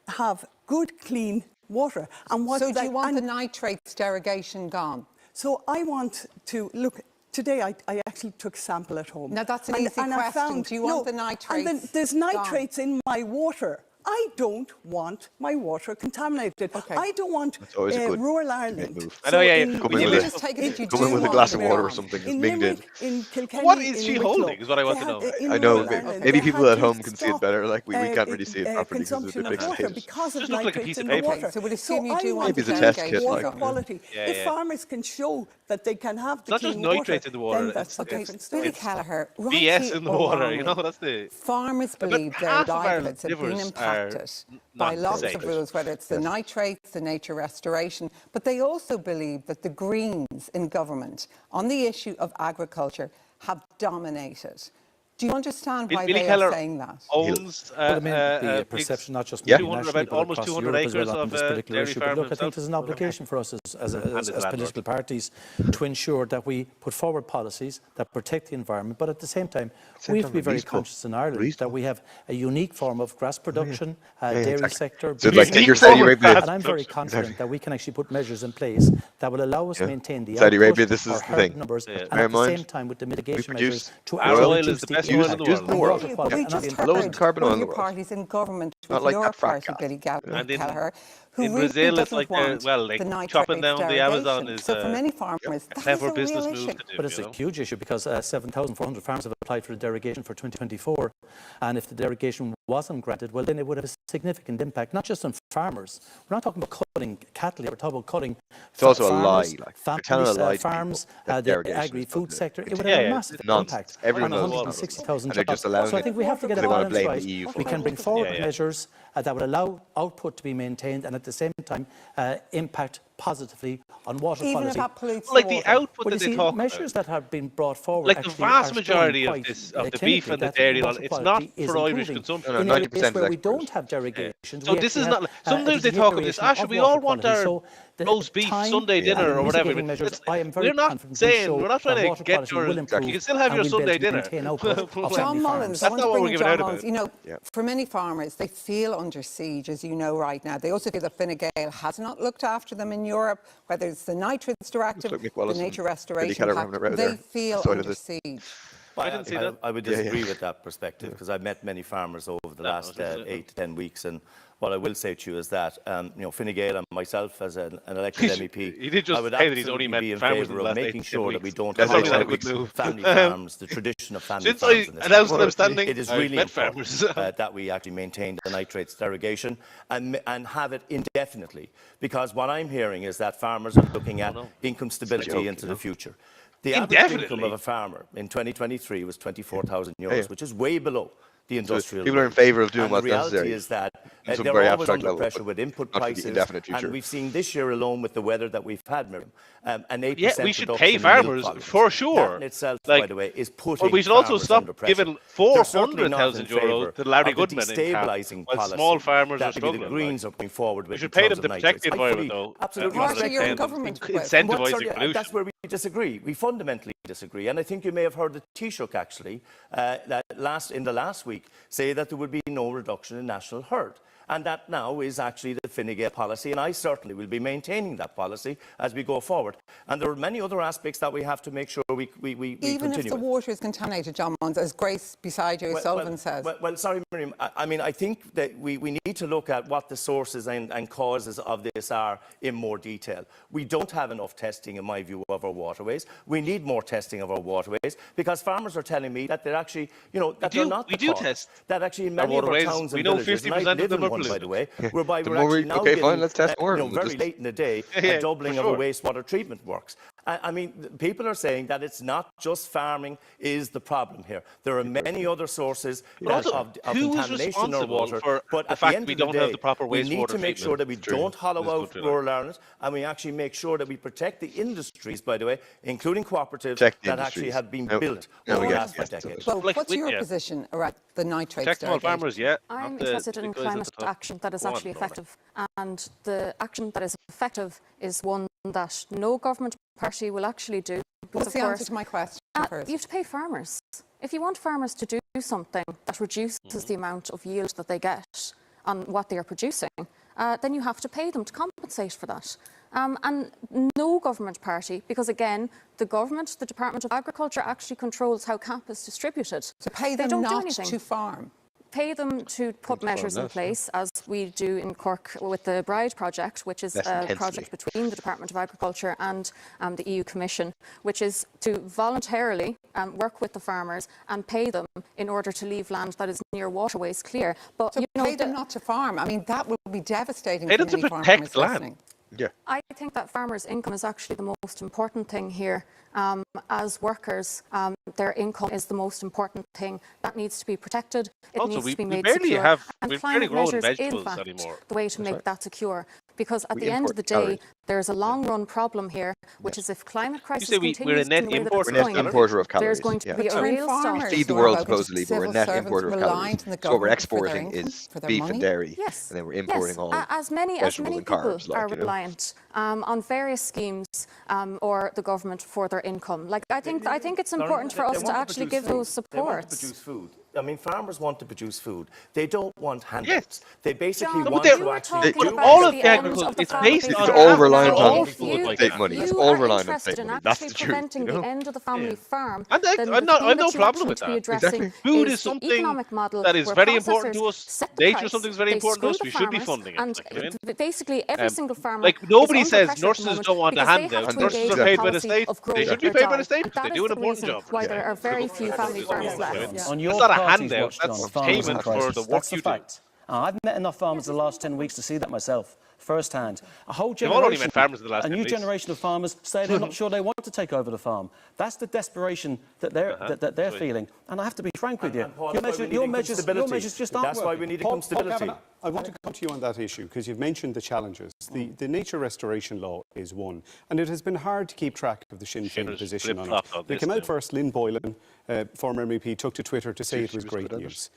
have good, clean water. And what So do you want the nitrates derogation gone? So I want to look. Today, I actually took a sample at home. Now, that's an easy I question. found, Do you want the And nitrates then there's gone? nitrates in my water. I don't want my water contaminated. Okay. I don't want That's always a good rural Ireland. move. I know, yeah, yeah. in Coming Let with me a- just take it that you Coming do with a want glass to of move water or on. something is In minged in. Limerick, in Kilkenny, What is in she Wicklow, holding is what I want they to had- know. in I know, rural Ireland, maybe they people had at to home can see it stop, better. Like we can't really see it properly because consumption it's a bit of water pixelated. because of Just look like a nitrates piece in of the paper. water. So we'll assume you I do want want Maybe it's a the test kit, derogation water like, gone. quality. Yeah, If yeah. farmers can show that they can have the It's not just clean water, nitrates in the water. then that's a Okay, different Billy story. Kelleher, BS rightly in the or water, you know, wrongly, that's the... farmers About believe their half of our livelihoods have been rivers are impacted by not lots safe. of rules, whether it's the nitrates, the nature restoration, but they also believe that the Greens in government on the issue of agriculture have dominated. Do you understand why Billy they Keller are saying that? owns Well, I mean, the big- perception, not just Yeah. nationally, about but almost across 200 Europe as well acres on of, this particular dairy issue. farm But look, I think himself. there's an obligation for us as his landlord. political parties to ensure that we put forward policies that protect the environment, but at the same time, we have to be very reasonable. conscious in Ireland that we have a unique form of grass production, dairy exactly. sector. So beef like take your sector, Saudi Arabia. and I'm very confident that we can actually put measures in place that will allow us to maintain the Saudi output, Arabia, this is our the herd thing. numbers, Yeah. and Bear at in the mind, same time with the mitigation produce measures to Our oil reduce is the the best It's used in the world. We just heard Loads of carbon oil one in of the your world. parties in government Not with like your that fat party, cat. Billy And Gallagher, who in really Brazil, it's doesn't like want like the chopping nitrates down the Amazon derogation. is So for many a farmers, that is clever a real business issue. move to do. But it's a huge issue because 7,400 farmers have applied for the derogation for 2024. And if the derogation wasn't granted, well, then it would have a significant impact, not just on farmers. We're not talking about cutting cattle here, we're talking about cutting It's also farmers, a lie. Like, they're telling a lie to farms, people that the derogation is agri-food going to sector. It would continue. have a massive Nonsense. impact Everyone on knows 160,000 and they're jobs. just allowing So I it. think we have to get a They want to balance blame right. the EU for We can it. bring forward measures that would allow output to be maintained and at the same time impact positively on water Even quality. if that pollutes Like the the water. output But that you they see, talk measures about, that have been brought forward like the actually vast are majority showing of quite, this, of the clinically beef and the that dairy, water it's not quality is for Irish improving. consumption. No, In 90% areas where is we exported. don't have derogations, So we this actually is have, not. Sometimes they a talk of this. deterioration Should we of all water want quality. our So the roast beef time Sunday dinner and or whatever? mitigating measures, It's- I am very we're not confident saying will we're not show trying that to water get quality your. will improve. You can still have and your we'll be able Sunday to dinner. maintain output of John family Mullins, farms. I want That's to not what bring we're in giving John out Mullins. about. You know, For many farmers, they feel under siege, as you know right now. They also feel that Fine Gael has not looked after them in Europe, whether it's the Nitrates Directive, like Mick the Wallace Nature and Billy Restoration Keller Pact. having a row They there. feel Side of under this. siege. I didn't see that. I would disagree with that perspective because I've met many farmers over the last 8 to 10 weeks, and what I will say to you is that Fine Gael and myself as an elected MEP, He did just I would say that he's only absolutely met be in farmers in favour the of last 8 making to 10 sure that we weeks. don't That's hollow only a out good move. family farms, the tradition of family Since farms I in this announced that I'm country. standing, It is I've really met important farmers. that we actually maintain the nitrates derogation and have it indefinitely, because what I'm hearing is that farmers are looking at income stability into the future. The average income of a farmer in 2023 was €24,000, which is way below the industrial. People are in favour of doing and what's the reality necessary. is that Some they're very always abstract under level, pressure but with input not for the prices, indefinite future. and we've seen this year alone with the weather that we've had, Miriam, an 8% Yeah, we should reduction pay in milk farmers volumes. for sure. That in itself, Like, by the way, is putting but we should also farmers stop under pressure. giving They're certainly not in €400,000 favour to Larry of the Goodman in CAP, destabilising while policy small farmers that are the struggling. Greens are going forward with. We should in pay terms them to of protect the nitrates. I fully- environment, though. Absolutely. Marshall, respect you're in that. government with. Incentivising Sorry, pollution. that's where we disagree. We fundamentally disagree. And I think you may have heard the Taoiseach actually in the last week say that there would be no reduction in national herd. And that now is actually the Fine Gael policy, and I certainly will be maintaining that policy as we go forward. And there are many other aspects that we have to make sure we Even continue if the with. water is contaminated, John Mullins, as Grace beside you, Sullivan says. Well, sorry, Miriam. I mean, I think that we need to look at what the sources and causes of this are in more detail. We don't have enough testing, in my view, of our waterways. We need more testing of our waterways because farmers are telling me that they're actually, that they're not the cause. test that actually in our many of our waterways. towns We and know villages, and I 50% of live them in are one, by polluted. the way, whereby The we're more actually we- now okay, getting, fine, let's test more. We'll very just- late in the day, Yeah, a doubling for of our sure. wastewater treatment works. I mean, people are saying that it's not just farming is the problem here. There are many other sources But also, of who is contamination in our responsible water. for But the at fact the end we of the don't have day, the proper we need wastewater to make sure treatment? that we It's true. don't hollow This out country, rural Ireland, and we actually make sure that we protect the industries, by the way, including cooperatives Protect the that actually industries. have been No, built no, over we the get last it. decade. Well, Like, what's your yeah. position around the nitrates Protect small derogation? farmers, yeah. I'm not the interested in big guys at climate the top. action that is Go on, actually Norma. effective. And the action that is effective is one that no government party will actually do. Because What's the answer to my question first? you have to pay farmers. If you want farmers to do something that reduces the amount of yield that they get on what they are producing, then you have to pay them to compensate for that. And no government party, because again, the government, the Department of Agriculture actually controls how CAP is distributed. To pay They them don't do not anything. to farm. Pay them to put measures in place, as we do in Cork with the Bride project, which is Less a intensely. project between the Department of Agriculture and the EU Commission, which is to voluntarily work with the farmers and pay them in order to leave land that is near waterways clear. But So pay them not to farm. I mean, that will be devastating Pay to them to many protect farmers land. listening. Yeah. I think that farmers' income is actually the most important thing here. As workers, their income is the most important thing. That needs to be protected. It Also, needs we to be made barely secure. have- and we climate barely grow measures, in vegetables fact, anymore. the way to make that secure. Because at We the end of the import day, calories. there's a long-run problem here, which is if climate crisis say we're a continues net in the way that importer? it's We're a net going, importer of there's calories. going to yeah. be a Turn real stop. farmers Feed the who are world about to supposedly, but we're a civil net servants importer of reliant calories. on the So what we're government for their exporting income, is for their beef money. and dairy, Yes. and then we're importing yes. all as many vegetables and people carbs, like, are you know. reliant on various schemes or the government for their income. Like I think it's important for us to actually give those They want to supports. produce food. I mean, farmers want to produce food. They don't want handouts. They basically John, want but to actually talking do about all of the the end agriculture, of the it's family based It's on farm. all having reliant all on the food like state that. money. It's You all are reliant on interested state in money. That's actually the truth, preventing you know? the end of the family farm, And then the I thing have no that you problem actually with need to be that. addressing Exactly. Food is is the something economic model that is where very important to processors us. set the Nature price, is something that's very they important to screw us. the We should be farmers, funding it. and Like, you know? basically every single farmer Like is nobody under says pressure at the nurses moment don't want a because they handout. have to Nurses engage are in a paid by the policy state. of grow They should be or paid by die. the state And because that they is do an the important reason job. why there are very few family farms left. On your That's not a party's handout. watch, John, That's farmers payment in for crisis. the work That's you a do. fact. I've met enough farmers the last 10 weeks to see that myself, firsthand. A whole They've all only generation, met farmers in the last a 10 new weeks. generation of farmers say they're not sure they want to take over the farm. That's the desperation that they're feeling. And I have to be frank with you. Paul, Your that's why we measures, need income measures just aren't That's why working. we need Paul income stability. Kavanagh, I want to come to you on that issue because you've mentioned the challenges. The nature restoration law is one, and it has been hard to keep track of the Sinn Féin position on it. flip-flopped on They this came out now. first. Lynn Boylan, former MEP, took to Twitter to say it was great news.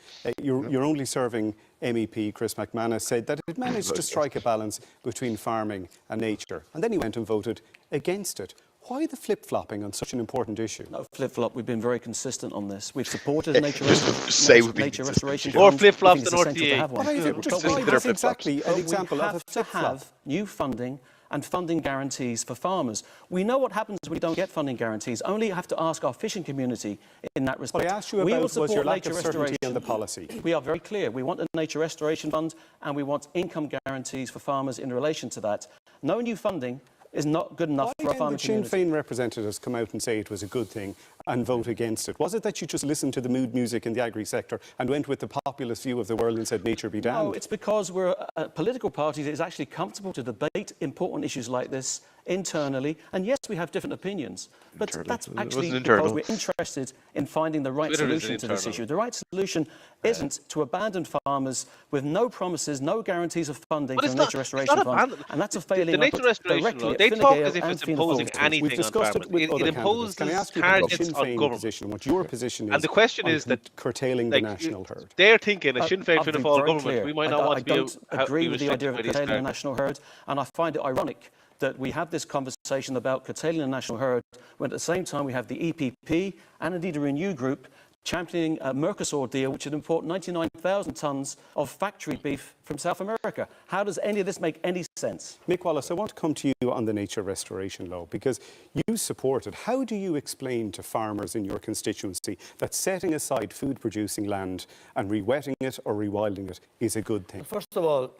Your only serving MEP, Chris McManus, said that it managed to strike a balance between farming and nature, and then he went and voted against it. Why the flip-flopping on such an important issue? No flip-flop. We've been very consistent on this. We've supported nature restoration. More funds. flip-flops We think than it's essential to RTÉ. have one. That's exactly an example of a We have to flip-flop. have new funding and funding guarantees for farmers. We know what happens when we don't get funding guarantees. Only have to ask our fishing community in that respect. What I asked you We will about was your support lack nature of certainty restoration. on the policy. We are very clear. We want a nature restoration fund and we want income guarantees for farmers in relation to that. No new funding is not good enough for a Why farming did Sinn community. Féin representatives come out and say it was a good thing and vote against it? Was it that you just listened to the mood music in the agri-sector and went with the populist view of the world and said nature be damned? No, it's because we're a political party that is actually comfortable to debate important issues like this internally. And yes, we have different opinions, but that's actually because we're interested in finding the right solution to this issue. The right solution isn't to abandon farmers with no promises, no guarantees of funding from the Nature Restoration Fund. And that's a failing. The Nature Restoration Law, they talk as if it's imposing anything We've on discussed farmers. it with other imposes candidates. Can I ask you targets what Sinn on Féin government. position, what your position is And the question on is that curtailing the national herd? They're thinking a Sinn Féin I've Fianna been Fáil very government. clear. We might not want to be. I don't agree with the idea of restricted by these curtailing the targets. national herd, and I find it ironic that we have this conversation about curtailing the national herd when at the same time we have the EPP and indeed a Renew group championing a Mercosur deal which would import 99,000 tonnes of factory beef from South America. How does any of this make any sense? Mick Wallace, I want to come to you on the nature restoration law because you support it. How do you explain to farmers in your constituency that setting aside food-producing land and re-wetting it or rewilding it is a good thing? First of all,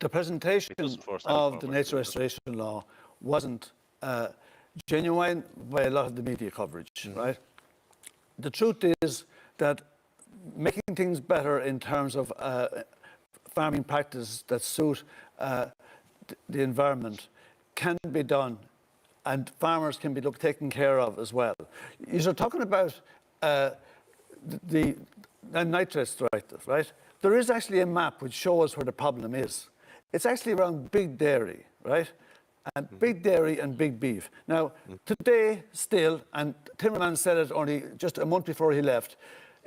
the presentation of the nature restoration law wasn't genuine by a lot of the media coverage, right? The truth is that making things better in terms of farming practices that suit the environment can be done, and farmers can be taken care of as well. You're talking about the nitrates directive, right? There is actually a map which shows where the problem is. It's actually around big dairy, right? And big dairy and big beef. Now, today still, and Timmermans said it only just a month before he left,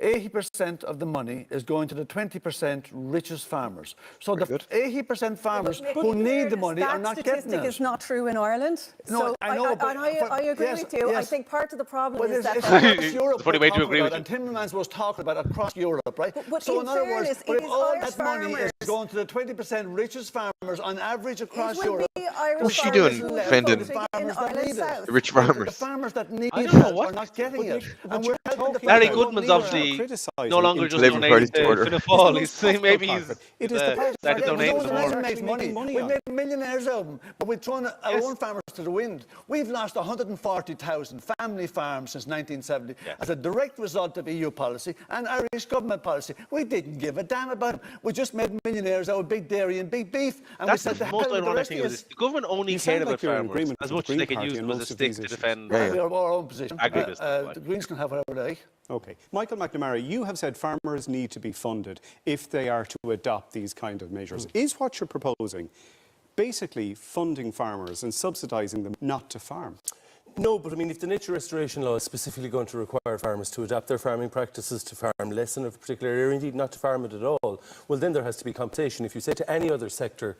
80% of the money is going to the 20% richest farmers. So the 80% farmers who need the money are not getting it. That statistic is not true in Ireland. No, so I know, but I agree with you. Yes. I think part of the problem is that... It's Europe funny way to agree with you. and Timmermans was talking about across Europe, right? But so in other words, fairness, if it is all Irish that money farmers. is going to the 20% richest farmers on average across It will Europe, be Irish What's she farmers doing who are defending voting in farmers that Ireland need South. it. the rich The farmers? farmers that need I it don't know what. are not getting it. And you're we're helping the talking Larry farmers who Goodman's need it. obviously criticising no longer just Labour Party's donating to order. Fianna Fáil. It's He's maybe part he's of it. It is the part of started it. donating No some one more. makes money. We've made millionaires out of them, but we've thrown our own farmers to the wind. We've lost 140,000 family farms since 1970 as a direct result of EU policy and Irish government policy. We didn't give a damn about them. We just made millionaires out of big dairy and big beef, and That's we said the the most hell with the ironic rest thing of is us. the government only You cared sound about like you're in farmers agreement as with much the as they Green could Party use on them as a most of stick these to issues. defend. We have our own position. Agribusiness. The Greens can have whatever they like. Okay. Michael McNamara, you have said farmers need to be funded if they are to adopt these kind of measures. Is what you're proposing basically funding farmers and subsidising them not to farm? No, but I mean, if the nature restoration law is specifically going to require farmers to adapt their farming practices to farm less in a particular area, indeed not to farm it at all, well, then there has to be compensation. If you say to any other sector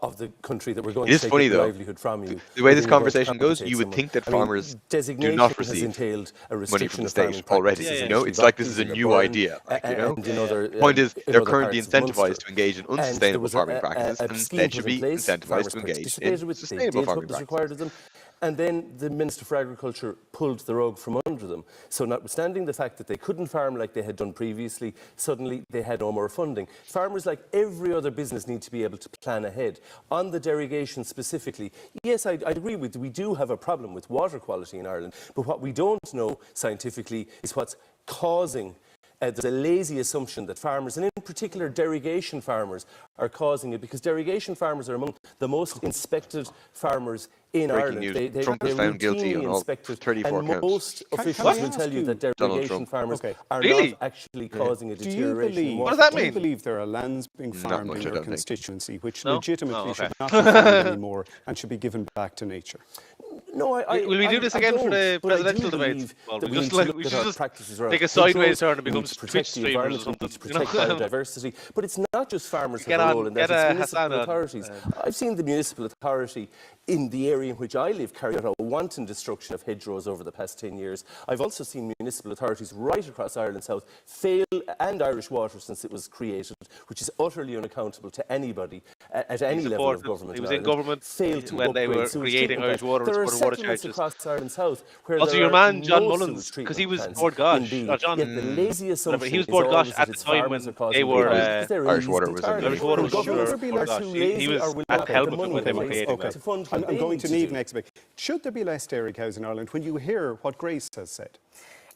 of the country that we're going It to is take funny, the though. livelihood from you. The way or this we're going to conversation goes, compensate you would someone. think that I mean, farmers do designation not has receive entailed a money restriction from the of farming state already. practices, You know, initially it's like this is a vacuums in new the idea. Like, you know, and in other, the point is in they're other currently parts of Munster. incentivized to engage in And there unsustainable was farming practices, and scheme instead put should in be place. incentivized Farmers to engage participated in with it. They sustainable did what farming was practices. required of them. And then the Minister for Agriculture pulled the rug from under them. So notwithstanding the fact that they couldn't farm like they had done previously, suddenly they had no more funding. Farmers, like every other business, need to be able to plan ahead. On the derogation specifically, yes, I agree with you. We do have a problem with water quality in Ireland, but what we don't know scientifically is what's causing there's a lazy assumption that farmers, and in particular derogation farmers, are causing it, because derogation farmers are among the most inspected farmers in Breaking Ireland. news. Trump was found guilty on all inspected, 34 and counts. most Can officials I will tell ask you you- that Donald derogation Trump. farmers Okay. are Really? not actually causing a Do you deterioration in believe, What water. does that do you mean? believe there are lands being Not farmed much, in I your don't think. constituency which No? legitimately Oh, okay. should not be farmed anymore and should be given back to nature? No, Will we do this again for the presidential debates? Well, we we need just to like look we at should our just practices around take a controls. sideways turn and We become need to Twitch protect the streamers or environment, we need something. to protect biodiversity. But it's not just farmers who Get have a on- role in get that, a it's Hassan municipal on. authorities. I've seen the municipal authority in the area in which I live carry out a wanton destruction of hedgerows over the past 10 years. I've also seen municipal authorities right across Ireland South fail, and Irish Water since it was created, which is utterly unaccountable to anybody at any level of government. He was in in Ireland, government failed to when they upgrade were sewage creating treatment Irish plants. Water and There are supporting water settlements charges. across Ireland South where Also, there your are man John no Mullins, sewage because he treatment was plants Bord Gosh, in being. or John. Yet the lazy assumption He was is Bord always Gosh that at the it's time farmers when are causing they the were. problem, because they're Irish lazy Water to was target. Irish Water When was governments sure are Bord Gosh. too He lazy was or will at not the put helm the of it money when they in were place creating that. to fund what I'm they going need to to need do. next debate. Should there be less dairy cows in Ireland when you hear what Grace has said?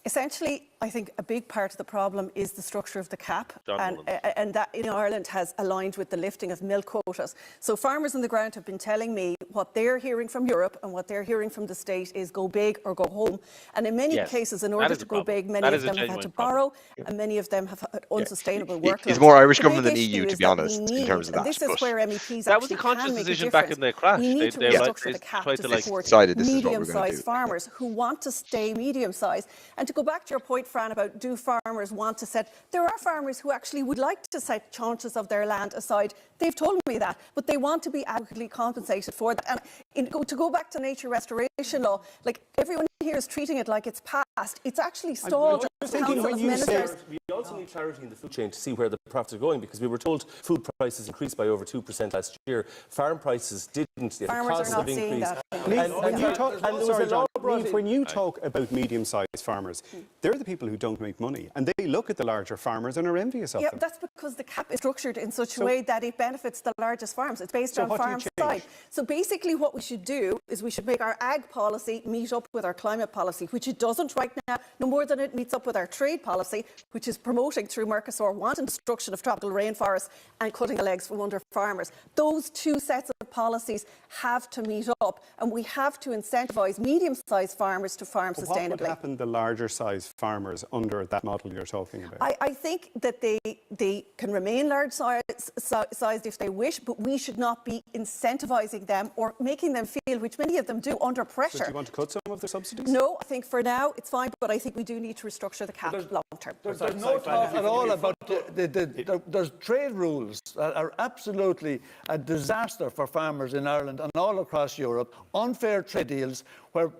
Essentially, I think a big part of the problem is the structure of the cap, John and that in Ireland has aligned with the lifting of milk quotas. So farmers on the ground have been telling me what they're hearing from Europe and what they're hearing from the state is go big or go home. And in many Yes, cases, in that order is to a go problem. big, many That of is a them have had to genuine problem. borrow, and many of them have had unsustainable It's workloads. more Irish The government big than issue EU, to is be that honest, we in need, terms of and that. this is But where MEPs That was a actually conscious can make a decision back difference. in the crash. We They- need to they restructure like- the cap tried to to, like, support decided this is what we're gonna medium-sized do. farmers who want to stay medium-sized. And to go back to your point, Fran, about do farmers want to set, there are farmers who actually would like to set tranches of their land aside. They've told me that, but they want to be adequately compensated for that. And to go back to nature restoration law, like everyone here is treating it like it's passed. It's actually stalled. I'm thinking Council when of you say- Ministers. We also need clarity in the food chain to see where the profits are going, because we were told food prices increased by over 2% last year. Farm prices didn't. The Farmers are costs not have seeing increased. that. Niamh, when you talk, and there was sorry, a law John, brought Niamh, in- when you talk about medium-sized farmers, they're the people who don't make money, and they look at the larger farmers and are envious of Yeah, them. that's because the cap is structured in such So- a way that it benefits the largest farms. It's based So on what do you farm change? size. So basically what we should do is we should make our ag policy meet up with our climate policy, which it doesn't right now, no more than it meets up with our trade policy, which is promoting through Mercosur wanton destruction of tropical rainforests and cutting the legs from under farmers. Those two sets of policies have to meet up, and we have to incentivise medium-sized farmers to farm What would sustainably. happen to larger-sized farmers under that model you're talking about? I think that they can remain large-sized if they wish, but we should not be incentivising them or making them feel, which many of them do, under So pressure. do you want to cut some of the subsidies? No, I think for now it's fine, but I think we do need to restructure the cap long term. There's no talk at all about there's trade rules that are absolutely a disaster for farmers in Ireland and all across Europe. Unfair trade deals where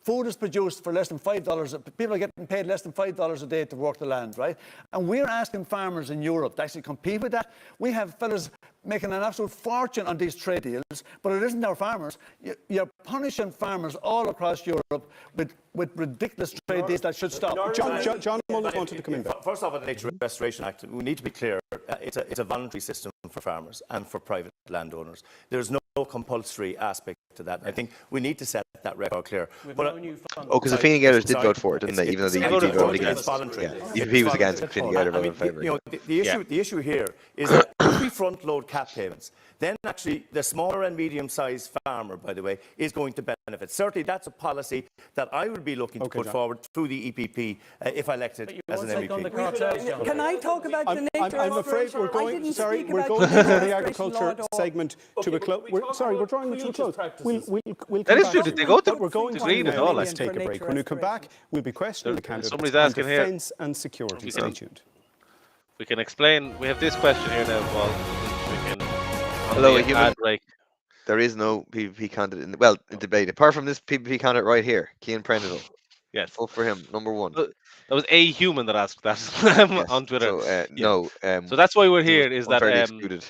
food is produced for less than $5. People are getting paid less than $5 a day to work the land, right? And we're asking farmers in Europe to actually compete with that. We have fellas making an absolute fortune on these trade deals, but it isn't our farmers. You're punishing farmers all across Europe with ridiculous trade deals that should stop. John Mullins wanted to come in there. First off, on the Nature Restoration Act, we need to be clear. It's a voluntary system for farmers and for private landowners. There's no compulsory aspect to that. I think we need to set that record clear. But, because the Fine Gaelers did vote for it, didn't they? Even though the EPP voted against. It's voluntary. Yeah, the EPP was against, but Fine Gael voted in favour. You know, the issue here is that if we front load cap payments, then actually the smaller and medium-sized farmer, by the way, is going to benefit. Certainly, that's a policy that I would be looking to put forward through the EPP if elected as an MEP. Can I talk about the nature I'm afraid we're going. Sorry, we're going to the agriculture segment to a close. Sorry, we're drawing it to a close. We'll That come is back. true. Did they go to We're going to green at all? Let's take a break. When we come back, we'll be questioning the candidates Somebody's on asking here. defence and security. Stay tuned. We can explain. We have this question here now, Paul. We can Hello, the a human. ad break. There is no PBP candidate in debate apart from this PBP candidate right here, Cian Prendeville. Yes. Vote for him, number one. That was a human that asked that Yes. on Twitter. So Yeah. no. So that's why we're he was here. Is that unfairly excluded.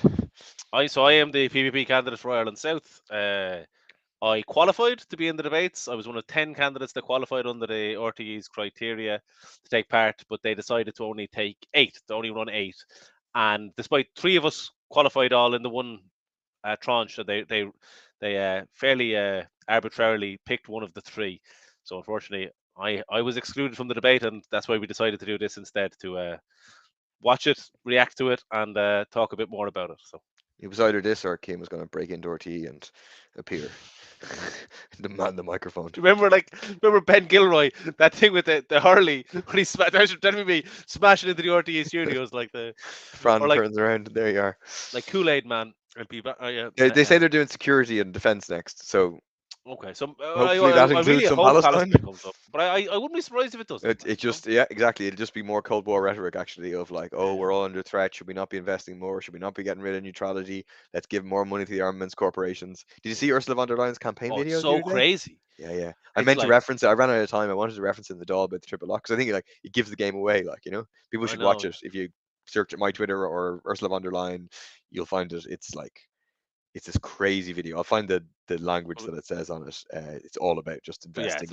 I am the PBP candidate for Ireland South. I qualified to be in the debates. I was one of 10 candidates that qualified under the RTÉ's criteria to take part, but they decided to only take 8, to only run 8. And despite 3 of us qualified all in the one tranche, so they fairly arbitrarily picked one of the 3. So unfortunately, I was excluded from the debate, and that's why we decided to do this instead, to watch it, react to it, and talk a bit more about it. So it was either this or Kim was going to break into RTÉ and appear. Demand the microphone. Remember Ben Gilroy, that thing with the Hurley when he smashing into the RTÉ studios like the Fran or like, turns around and there you are. Like Kool-Aid Man. They say they're doing security and defence next, so okay. So hopefully that I includes really some hope Palestine. comes up, but I wouldn't be surprised if it doesn't. It just exactly. It'll just be more Cold War rhetoric actually of like, oh, we're all under threat. Should we not be investing more? Should we not be getting rid of neutrality? Let's give more money to the armaments corporations. Did you see Ursula von der Leyen's campaign video? It's so crazy. Yeah. I meant to reference it. I ran out of time. I wanted to reference it in the Dáil about the triple lock because I think like it gives the game away. Like people should watch it. If you search my Twitter or Ursula von der Leyen, you'll find it. It's this crazy video. I'll find the language that it says on it. It's all about just investing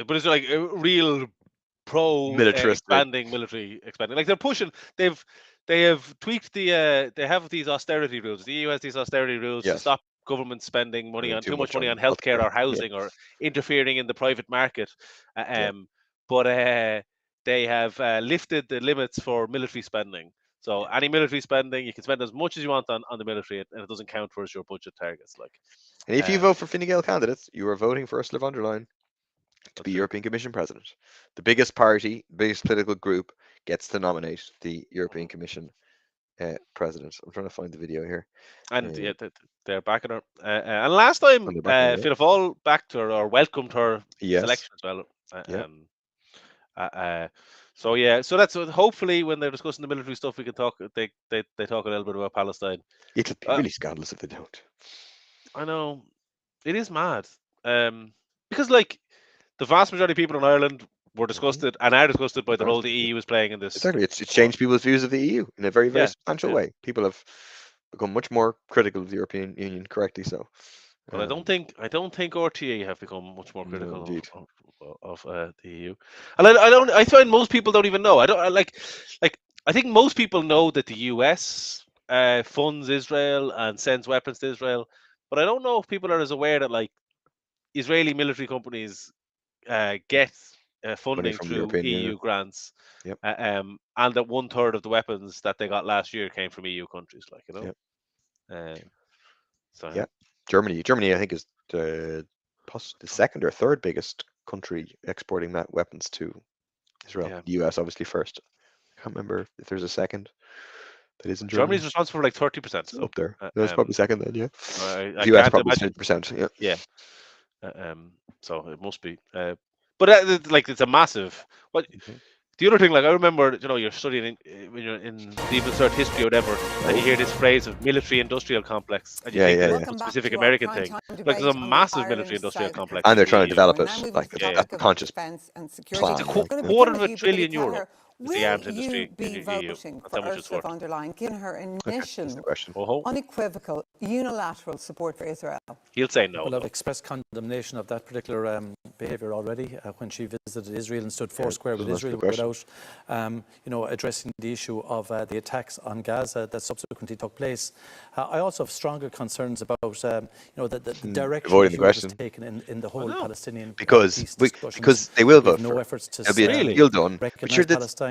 but it's like a real pro expanding. Like they're pushing. They have tweaked the they have these austerity rules. The EU has these austerity rules to stop government spending money on too much money on healthcare or housing or interfering in the private market. But they have lifted the limits for military spending. So any military spending, you can spend as much as you want on the military, and it doesn't count towards your budget targets. And if you vote for Fine Gael candidates, you are voting for Ursula von der Leyen to be European Commission president. The biggest party, biggest political group gets to nominate the European Commission president. I'm trying to find the video here. And they're backing her. And last time, Fianna Fáil backed her or welcomed her selection as well. So that's hopefully when they're discussing the military stuff, we can talk. They talk a little bit about Palestine. It'll be really scandalous if they don't. I know, it is mad. Because like the vast majority of people in Ireland were disgusted and are disgusted by the role the EU is playing in this. Exactly, it's changed people's views of the EU in a very substantial way. People have become much more critical of the European Union, correctly so. But I don't think RTÉ have become much more critical of the EU, and I find most people don't even know. I think most people know that the US funds Israel and sends weapons to Israel, but I don't know if people are as aware that like Israeli military companies get funding through EU grants, and that 1/3 of the weapons that they got last year came from EU countries, Germany, I think is the second or third biggest country exporting weapons to Israel. The US obviously first. I can't remember if there's a second. That isn't Germany. Germany's responsible for like 30%. So up there. That's probably second then. Yeah. The US probably 30%. Yeah. So it must be. But like it's a massive. What? The other thing, like I remember, you're studying when you're in even cert history or whatever, and you hear this phrase of military-industrial complex, and you think it's a specific American thing. Like there's a massive military-industrial complex, and they're trying to develop it like a conscious plan. It's €250 trillion. The arms industry in the EU. For Ursula von der Leyen, given her initial, unequivocal, unilateral support for Israel? He'll say no. Well, I've expressed condemnation of that particular behaviour already when she visited Israel and stood foursquare with Israel without, addressing the issue of the attacks on Gaza that subsequently took place. I also have stronger concerns about, the direction Israel has taken in the whole Palestinian peace discussions. Because they will vote no for efforts to there'll be a deal done. But sure,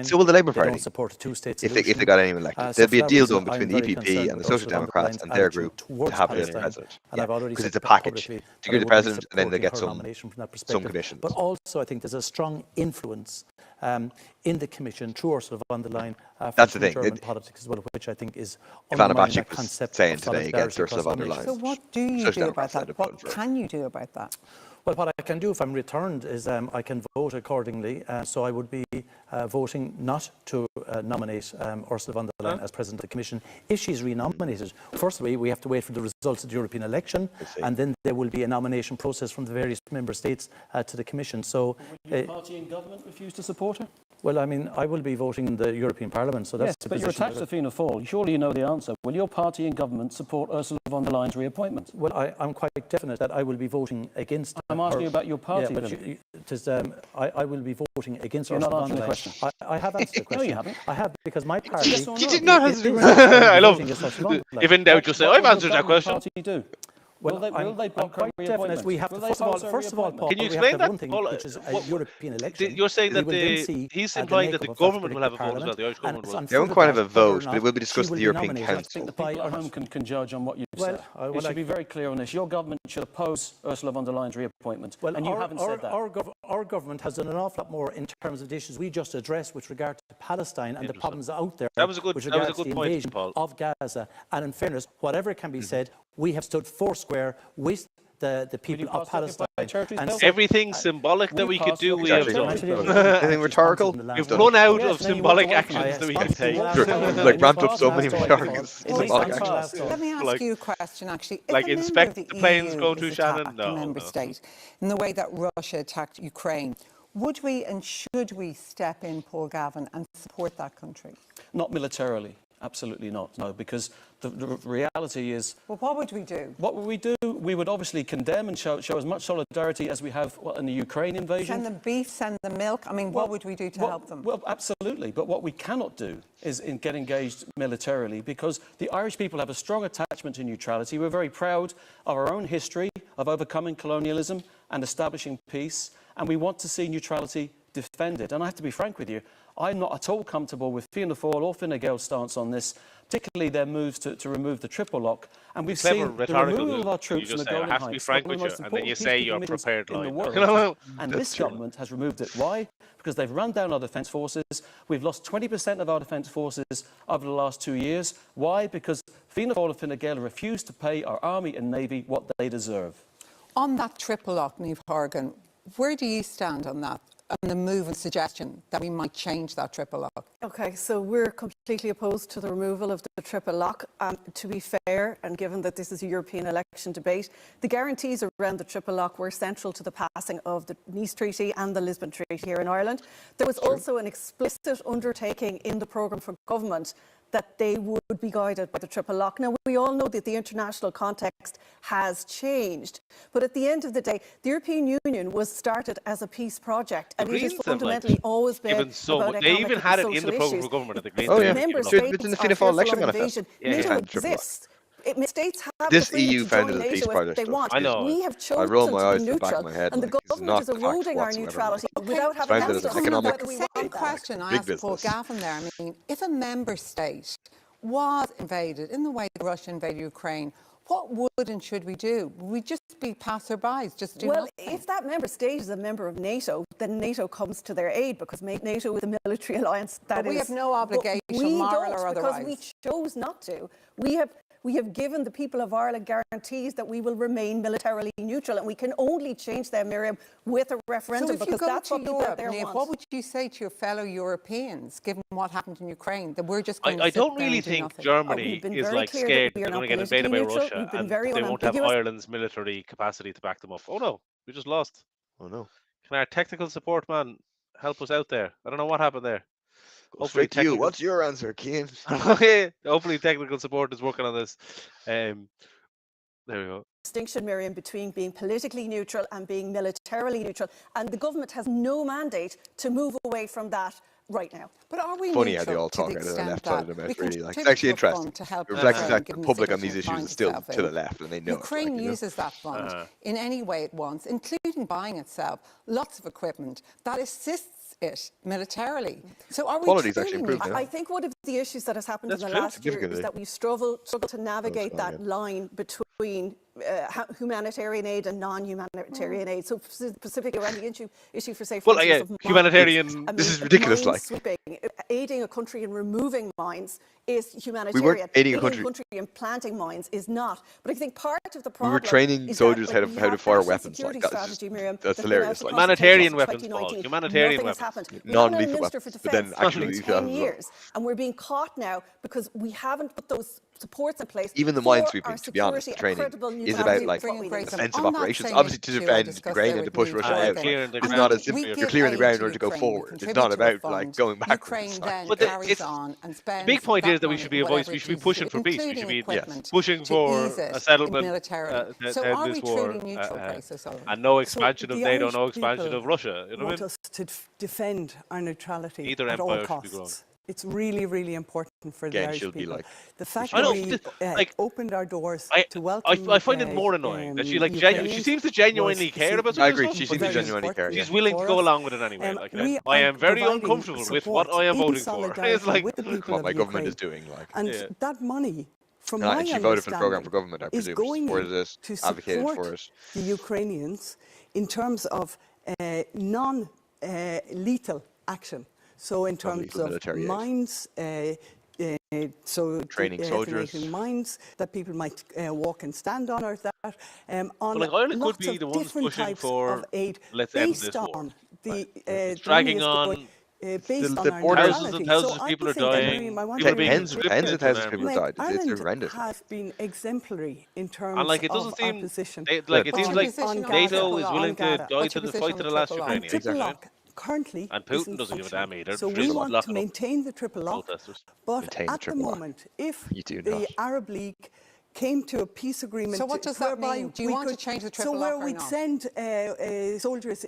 so will the Labour Party. Don't support a two-state if solution. they got anyone elected. There'll be a deal done between the EPP and the Social Democrats and their group to have a president. Because it's a package. To give the president and then they get some commissions. But also I think there's a strong influence in the Commission through Ursula von der Leyen that's the thing. German politics as well, which I think is Ivana Bacik was saying today against Ursula von der Leyen. So what do you do about that? What can you do about that? Well, what I can do if I'm returned is I can vote accordingly. So I would be voting not to nominate Ursula von der Leyen as President of the Commission. If she's re-nominated, firstly, we have to wait for the results of the European election, and then there will be a nomination process from the various member states to the Commission. So, will your party in government refuse to support her? Well, I mean, I will be voting in the European Parliament, so that's the but you're attached to Fianna Fáil. Surely you know the answer. Will your party in government support Ursula von der Leyen's reappointment? Well, I'm quite definite that I will be voting against. I'm asking you about your party. Yeah, but I will be voting against You're Ursula not von der answering the Leyen. I have answered the question. No, you haven't. I have, because my party. Yes or no? You did not answer the question. I love if in doubt, just say, I've answered that question. What will your party do? Well, will they block her definite. We have to, first of all, Paul, can you we have explain to have that? one thing, Paul, which is a European election. You're saying that We will then see, he's the implying that the makeup of government will have a vote as well, the Irish government will. They won't quite have a vote, but it will be discussed at the European Council. I think the people at home can judge on what you've said. You should be very clear on this. Your government should oppose Ursula von der Leyen's reappointment, and you haven't said that. Our government has done an awful lot more in terms of the issues we just addressed with regard to Palestine and the problems out there. That was a good point, Paul. Of Gaza. And in fairness, whatever can be said, we have stood foursquare with the people of Palestine. And everything symbolic that we could do, we have done. Anything rhetorical? We've run out of symbolic actions that we can take. Like ramped up so many symbolic actions. Let me ask you a question, actually. If like a member inspect of the planes EU going through is Shannon? attacked, No. a member state, in the way that Russia attacked Ukraine, would we and should we step in, Paul Gavin, and support that country? Not militarily. Absolutely not, no, because the reality is... Well, what would we do? What would we do? We would obviously condemn and show as much solidarity as we have in the Ukraine invasion. Send them beef, send them milk? I mean, what would we do to help them? Well, absolutely, but what we cannot do is get engaged militarily, because the Irish people have a strong attachment to neutrality. We're very proud of our own history of overcoming colonialism and establishing peace, and we want to see neutrality defended. And I have to be frank with you, I'm not at all comfortable with Fianna Fáil or Fine Gael's stance on this, particularly their moves to remove the triple lock. And we've seen the removal of our troops from the Golan Heights. I have to be frank with you, and then you say you're prepared line. And this government has removed it. Why? Because they've run down our defence forces. We've lost 20% of our defence forces over the last 2 years. Why? Because Fianna Fáil and Fine Gael refuse to pay our army and navy what they deserve. On that triple lock, Niamh Horgan, where do you stand on that? And the move and suggestion that we might change that triple lock? Okay, so we're completely opposed to the removal of the triple lock. To be fair, and given that this is a European election debate, the guarantees around the triple lock were central to the passing of the Nice Treaty and the Lisbon Treaty here in Ireland. There was also an explicit undertaking in the programme for government that they would be guided by the triple lock. Now, we all know that the international context has changed, but at the end of the day, the European Union was started as a peace project, and it has fundamentally always been about economic they even had it in the programme for government at the Greens. Oh yeah, it's in the Fianna Fáil election manifesto. NATO exists. States have this the EU founded a peace project. They want. I know. We have chosen I roll my eyes to be to the back neutral, of my head, and the government is eroding our neutrality without having founded as an economic The same question I asked Paul Gavin there. I mean, if a member state was invaded in the way Russia invaded Ukraine, what would and should we do? Would we just be passerbys, just do nothing? If that member state is a member of NATO, then NATO comes to their aid, because NATO is a military alliance. But we have no obligation, moral or otherwise. Because we chose not to. We have given the people of Ireland guarantees that we will remain militarily neutral, and we can only change them, Miriam, with a referendum, because that's what people out there want. What would you say to your fellow Europeans, given what happened in Ukraine, that we're just going to I sit there don't really and do think nothing? Germany is like scared they're going to get invaded by Russia, and they won't have Ireland's military capacity to back them up. Oh no, we just lost. Oh no. Can our technical support man help us out there? I don't know what happened there. Straight to you. What's your answer, Cian? Hopefully technical support is working on this. There we go. Distinction, Miriam, between being politically neutral and being militarily neutral, and the government has no mandate to move away from that right now. But are we funny how neutral they all to talk the out of the extent left side of that the mouth, we really. Like, it's contribute actually to a interesting. fund to help It reflects Ukraine, that the given public on situation these it issues finds is still itself to the in? left, and they know Ukraine it. Like, uses that fund in any way it wants, including buying itself lots of equipment that assists it militarily. So are we Quality's actually improved now. I think one of the issues that has happened in the last year is that we've struggled to navigate that line between humanitarian aid and non-humanitarian aid. So specifically around the issue for, say, for Well, instance, of humanitarian. mines. I mean, this is ridiculous. mine Like sweeping, aiding a country in removing mines is humanitarian. We weren't aiding a country in planting mines is not. But I think part of the problem we were training is soldiers that, how to fire weapons. Like, that's hilarious. Like, humanitarian weapons, Paul. Humanitarian weapons. Non-lethal weapons. But then actually lethal 10 weapons. years, and we're being caught now because we haven't put those supports in place. Even the minesweeping, to be honest, the training is about like defensive operations. Obviously, to defend Ukraine and to push Russia out. It's not as simple. You're clearing the ground in order to go forward. It's not about like going backwards. But the big point is that we should be a voice. We should be pushing for peace. We should be pushing for a settlement so to are end we this war, truly neutral, Grace and no expansion of the NATO, Irish no expansion people of Russia. You know what I mean? want us to defend our neutrality Either at all empire should be grown. costs. It's really, really important for the Again, Irish should be people. like- The fact I that know, we opened our doors to welcome I find it more annoying that she she seems to genuinely care about I some agree. of She this seems stuff, to but genuinely care. she's Yeah. willing to go along with it anyway. Like, I am very uncomfortable with what I am voting for. It's like with the people What of my government Ukraine. is doing. Like, And that money, from and my she voted for the program for understanding, government. I is presume going supported it, to advocated support for it. the Ukrainians in terms of non-lethal action. So in terms Non-lethal of military aid. mines, Training soldiers. detonating mines that people might walk and stand on, or that on like Ireland could lots be of the ones different pushing types for of aid let's end based this war. on the It's the dragging money is on. going, based on the our borders- Thousands and neutrality. thousands So of I people are think that, dying. I want People to are being Tens conscripted of into thousands an of people army. died. It's Ireland horrendous. has been exemplary in terms And like it doesn't of our seem, position. it seems on- like on NATO Gaza, is on willing to Gaza. die What's to your the fight position to on the last triple lock? And Ukrainian. triple Exactly. lock currently And Putin isn't doesn't give a damn functioning. either. So Just we lock want it to up. maintain the triple lock, Protesters. but Maintain the at the triple lock. moment, if You do the not. Arab League came to a peace agreement, So what does that whereby mean? Do you we want to could- change the triple so lock where or we'd not? send soldiers,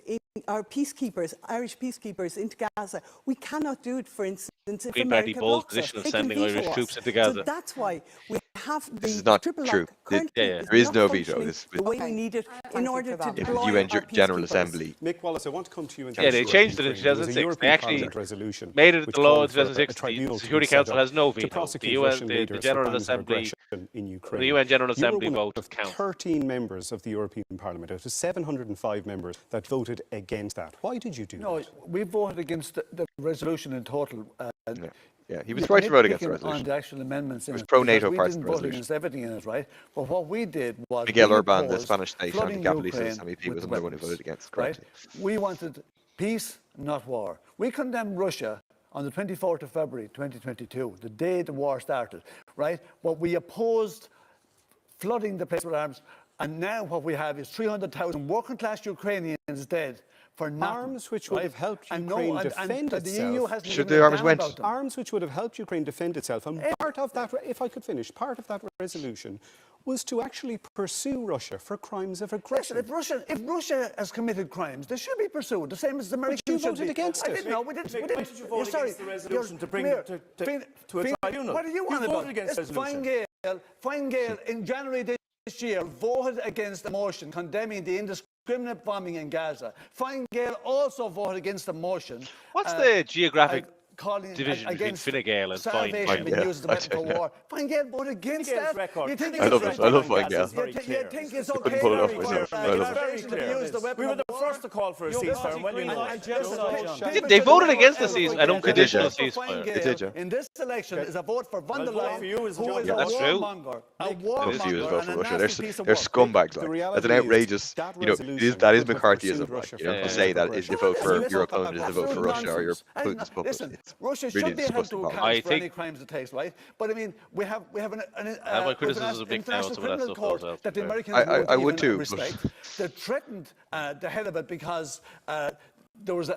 our peacekeepers, Irish peacekeepers into Gaza, we cannot do it, for instance, if Green Party America bold blocks it. position of They can sending veto Irish us. troops into So Gaza. that's why we have the This is not triple true. lock currently Yeah. There is not no veto. functioning This- the way Okay. we need it Thank in you order for to that. deploy UN our General peacekeepers. Assembly. Mick Wallace, I want to come to you. Yeah, they changed it in 2006. They actually made it the law in 2006. The Security Council has no veto. The UN, the General Assembly, the UN General Assembly vote counts. 13 members of the European Parliament out of 705 members that voted against that. Why did you do No, that? we voted against the resolution in total. Yeah, he was right to vote against the nitpicking resolution. on the actual amendments in It was it, pro-NATO because parts we of didn't the vote resolution. against everything in it, right? But what we did was Miguel we Orbán, the opposed Spanish state flooding anti-capitalist Ukraine MEP, with was another one who weapons, voted against right? correctly. We wanted peace, not war. We condemned Russia on the 24th of February 2022, the day the war started, right? But we opposed flooding the place with arms, and now what we have is 300,000 working-class Ukrainians dead for nothing. Arms which would have helped And Ukraine and defend the itself. EU hasn't Should given the a arms damn went? about them. Arms which would have helped Ukraine defend itself. And part of that, if I could finish, part of that resolution was to actually pursue Russia for crimes of aggression. Listen, if Russia has committed crimes, they should be pursued, the same as the Americans you should voted be. against I it. didn't know. We didn't. Why did you vote against the resolution to bring them to a tribunal? What are you on voted about? against the resolution. Fine Gael, in January this year, voted against a motion condemning the indiscriminate bombing in Gaza. Fine Gael also voted against a motion. What's the geographic calling division between against Fine Gael and Fine salvation being Gael? used as a weapon for war. Fine Gael voted against Fine Gael's that. record- You think Fine Gael's it's I love Fine Gael. is very You clear. think it's couldn't okay pull it off for myself. I love it. salvation to be used as a weapon We were of the war? first to call for a ceasefire. Well, you know. They voted against the ceasefire, an unconditional Fine ceasefire. Gael They did, yeah. in this election is a vote for von der Well, vote Leyen, for you is who John is Yeah, a that's true. warmonger. A Those views warmonger vote and for a Russia. nasty piece of They're work. scumbags. The Like. reality That's an is outrageous. that You know, resolution that is would have pursued McCarthyism. Like, Russia you know, for to say that if you vote for Listen, your opponent is to vote for Russia or your nonsense. Putin's puppet. Listen, It's Russia really should be held disgusting. to account I for think- any crimes it takes, right? But I mean, we have my criticism is a big fan of international some of that criminal stuff court goes that the elsewhere. Americans I won't would even too, but- respect. They threatened the head of it because there was an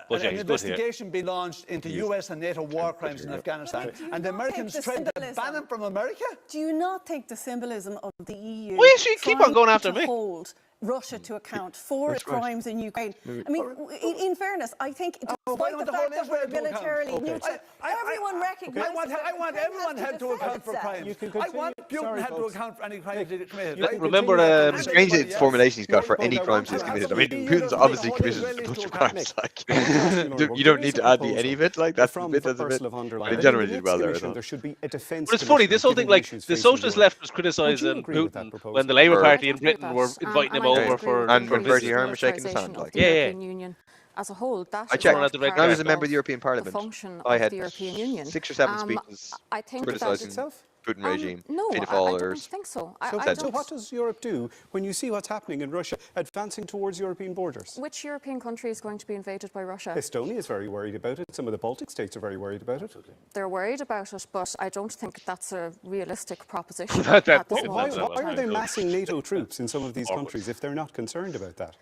But yeah, he's good here. investigation be launched into US and NATO war crimes in Afghanistan, and the Americans threatened to ban him from America. Do you not think the symbolism of the EU Why does she keep on going after trying me? to hold Russia to account for its crimes in Ukraine. I mean, in fairness, I think despite the fact that we're militarily neutral, everyone recognises I want everyone held to account for crimes. I want Putin held to account for any crimes he committed. Remember, strange formulation he's got for any crimes he's committed. I mean, Putin's obviously committed a bunch of crimes. Like, you don't need to add any of it. Like that's a bit. But he generally did well there. There should be a defence. But it's funny. This whole thing, like the socialist left was criticising Putin when the Labour Party in Britain were inviting him over for. And when Bertie Ahern was shaking his hand, like Union as a whole, I checked. When I was a member of the European Parliament, I had 6 or 7 speeches criticising Putin regime. No, I don't think so. So what does Europe do when you see what's happening in Russia advancing towards European borders? Which European country is going to be invaded by Russia? Estonia is very worried about it. Some of the Baltic states are very worried about it. They're worried about it, but I don't think that's a realistic proposition. Why are they massing NATO troops in some of these countries if they're not concerned about that?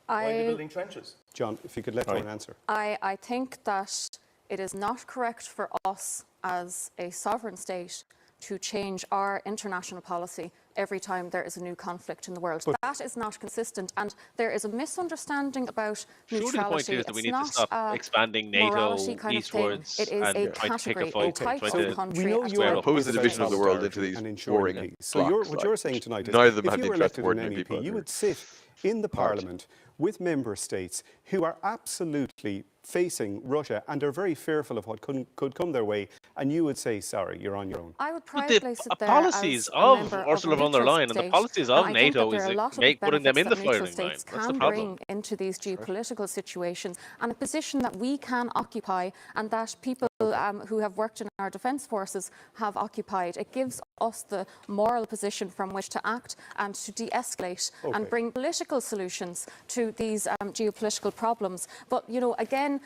Why are they building trenches? John, if you could let John answer. I think that it is not correct for us as a sovereign state to change our international policy every time there is a new conflict in the world. That is not consistent, and there is a misunderstanding about neutrality. The point is that we need to stop expanding NATO eastwards it is a category, a type of country. We know you are opposed to the division of the world into these warring So what you're saying tonight is, neither of them if have you the were interest elected of an ordinary MEP, people. you would sit in the Parliament with member states who are absolutely facing Russia and are very fearful of what could come their way, and you would say, sorry, you're on your own. I would proudly sit there policies as of a Ursula von der Leyen and the policies of NATO is putting them in the firing line. States That's the can problem. bring into these geopolitical situations, and a position that we can occupy and that people who have worked in our defence forces have occupied. It gives us the moral position from which to act and to de-escalate and bring political solutions to these geopolitical problems. But, you know, again,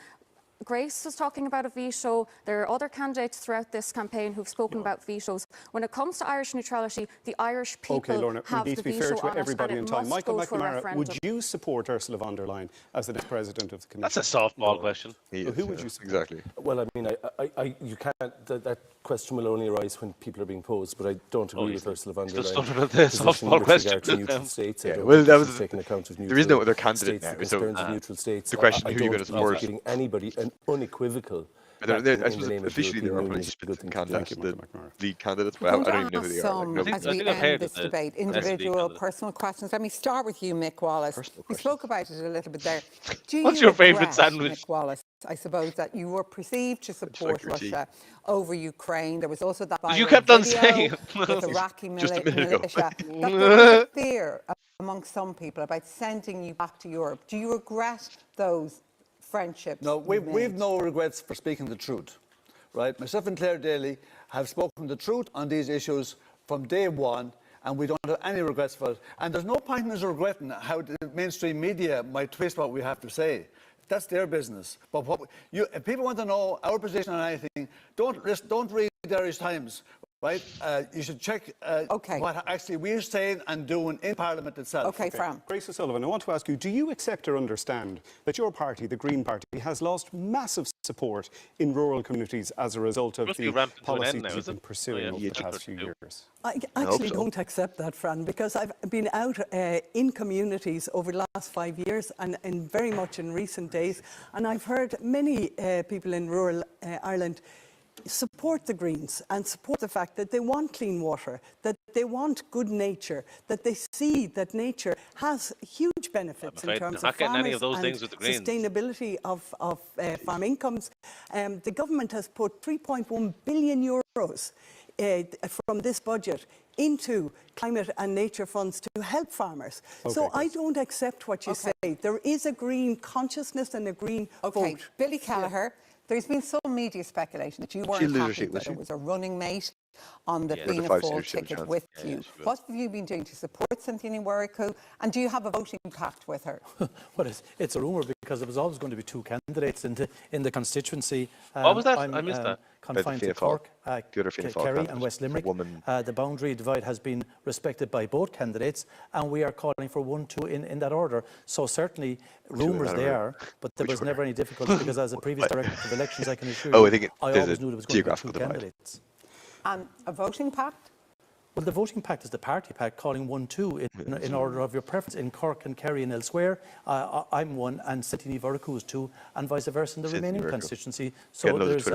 Grace was talking about a veto. There are other candidates throughout this campaign who've spoken about vetoes. When it comes to Irish neutrality, the Irish people Lorna, have we need the to be fair veto to everybody on in it, time. and it Michael must go to a McNamara, referendum. would you support Ursula von der Leyen as the next president of the Commission? That's a softball question. Who would you support? Exactly. Well, I mean, you can't. That question will only arise when people are being posed. But I don't agree with Ursula von der Leyen. The softball question. To neutral states. Well, that was taking account of there is no other candidate now. So neutral states. The question: who are you going to I support? don't giving anybody an unequivocal. I suppose officially there are only split candidates, the lead candidates, but I don't even know who they are. As we end this debate, individual personal questions. Let me start with you, Mick Wallace. You spoke about it a little bit there. What's your favourite sandwich? Mick Wallace, I suppose that you were perceived to support Russia over Ukraine. There was also that you kept on video saying with Iraqi militia. That there was a fear among some people about sending you back to Europe. Do you regret those friendships? No, we've no regrets for speaking the truth, right? Myself and Claire Daly have spoken the truth on these issues from day one, and we don't have any regrets for it. And there's no point in us regretting how the mainstream media might twist what we have to say. That's their business. But if people want to know our position on anything, don't read the Irish Times. Right? You should check what actually we're saying and doing in Parliament itself. Okay, Fran. Grace O'Sullivan, I want to ask you, do you accept or understand that your party, the Green Party, has lost massive support in rural communities as a result of the policies you've been pursuing over the past few years? I actually don't accept that, Fran, because I've been out in communities over the last 5 years and very much in recent days, and I've heard many people in rural Ireland support the Greens and support the fact that they want clean water, that they want good nature, that they see that nature has huge benefits in terms of farmers and sustainability of farm incomes. The government has put €3.1 billion from this budget into climate and nature funds to help farmers. So I don't accept what you say. There is a green consciousness and a green vote. Billy Kelleher. There's been some media speculation that you weren't happy that it was a running mate on the Fianna Fáil ticket with you. What have you been doing to support Cynthia Ní Mhairiceú, and do you have a voting pact with her? Well, it's a rumour because there was always going to be two candidates in the constituency. What was that? I missed that. Confined to Cork, Kerry and West Limerick. The boundary divide has been respected by both candidates, and we are calling for 1-2 in that order. So certainly rumours there, but there was never any difficulty because as a previous director of elections, I can assure you, I always knew there was going to be two candidates. And a voting pact? Well, the voting pact is the party pact, calling 1-2 in order of your preference. In Cork and Kerry and elsewhere, I'm 1 and Santini Veracruz 2, and vice versa in the remaining constituency. So there's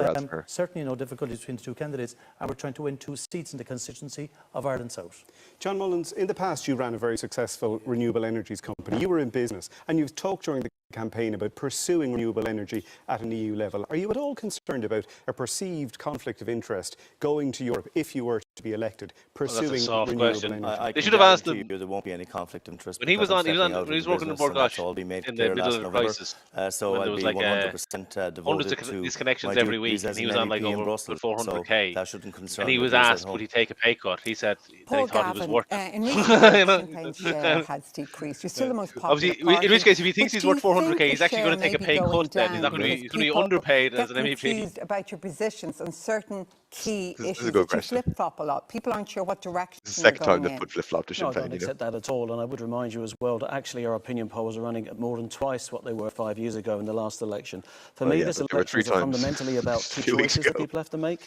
certainly no difficulty between the two candidates, and we're trying to win 2 seats in the constituency of Ireland South. John Mullins, in the past you ran a very successful renewable energies company. You were in business, and you've talked during the campaign about pursuing renewable energy at an EU level. Are you at all concerned about a perceived conflict of interest going to Europe if you were to be elected, pursuing renewable energy? They should have asked him. There won't be any conflict of interest. When he was working in Borgosh in the middle of the crisis, so there was like 100% hundreds of disconnections every week, and he was on like over 400k. That shouldn't concern. And he was asked, would he take a pay cut? He said Paul he thought he was worth it. In recent share has decreased. You're still the most popular party. In which case, if he thinks he's worth 400k, he's actually going to take a pay cut. Then he's not going to be underpaid as an MEP. Confused about your positions on certain key issues that you flip-flop a lot. People aren't sure what direction It's the second time they've put flip-flop to Sinn Féin. No, I don't accept that at all, and I would remind you as well that actually our opinion polls are running at more than twice what they were 5 years ago in the last election. For me, this election is fundamentally about 2 choices that people have to make.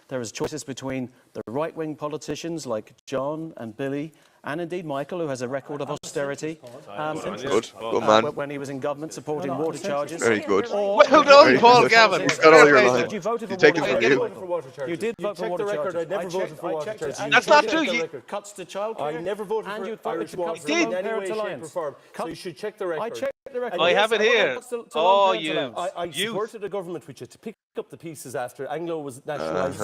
There is choices between the right-wing politicians like John and Billy, and indeed Michael, who has a record of austerity. Good man. When he was in government supporting water charges. Very good. Well done, Paul Gavin. You've got all your lines. You voted for water charges. You did vote for water charges. I never voted for water charges. That's not true. Cuts to childcare. I never voted for Irish water in any way, shape or form. So you should check the record. I checked the record. I have it here. Oh, you. I supported a government which had to pick up the pieces after Anglo was nationalised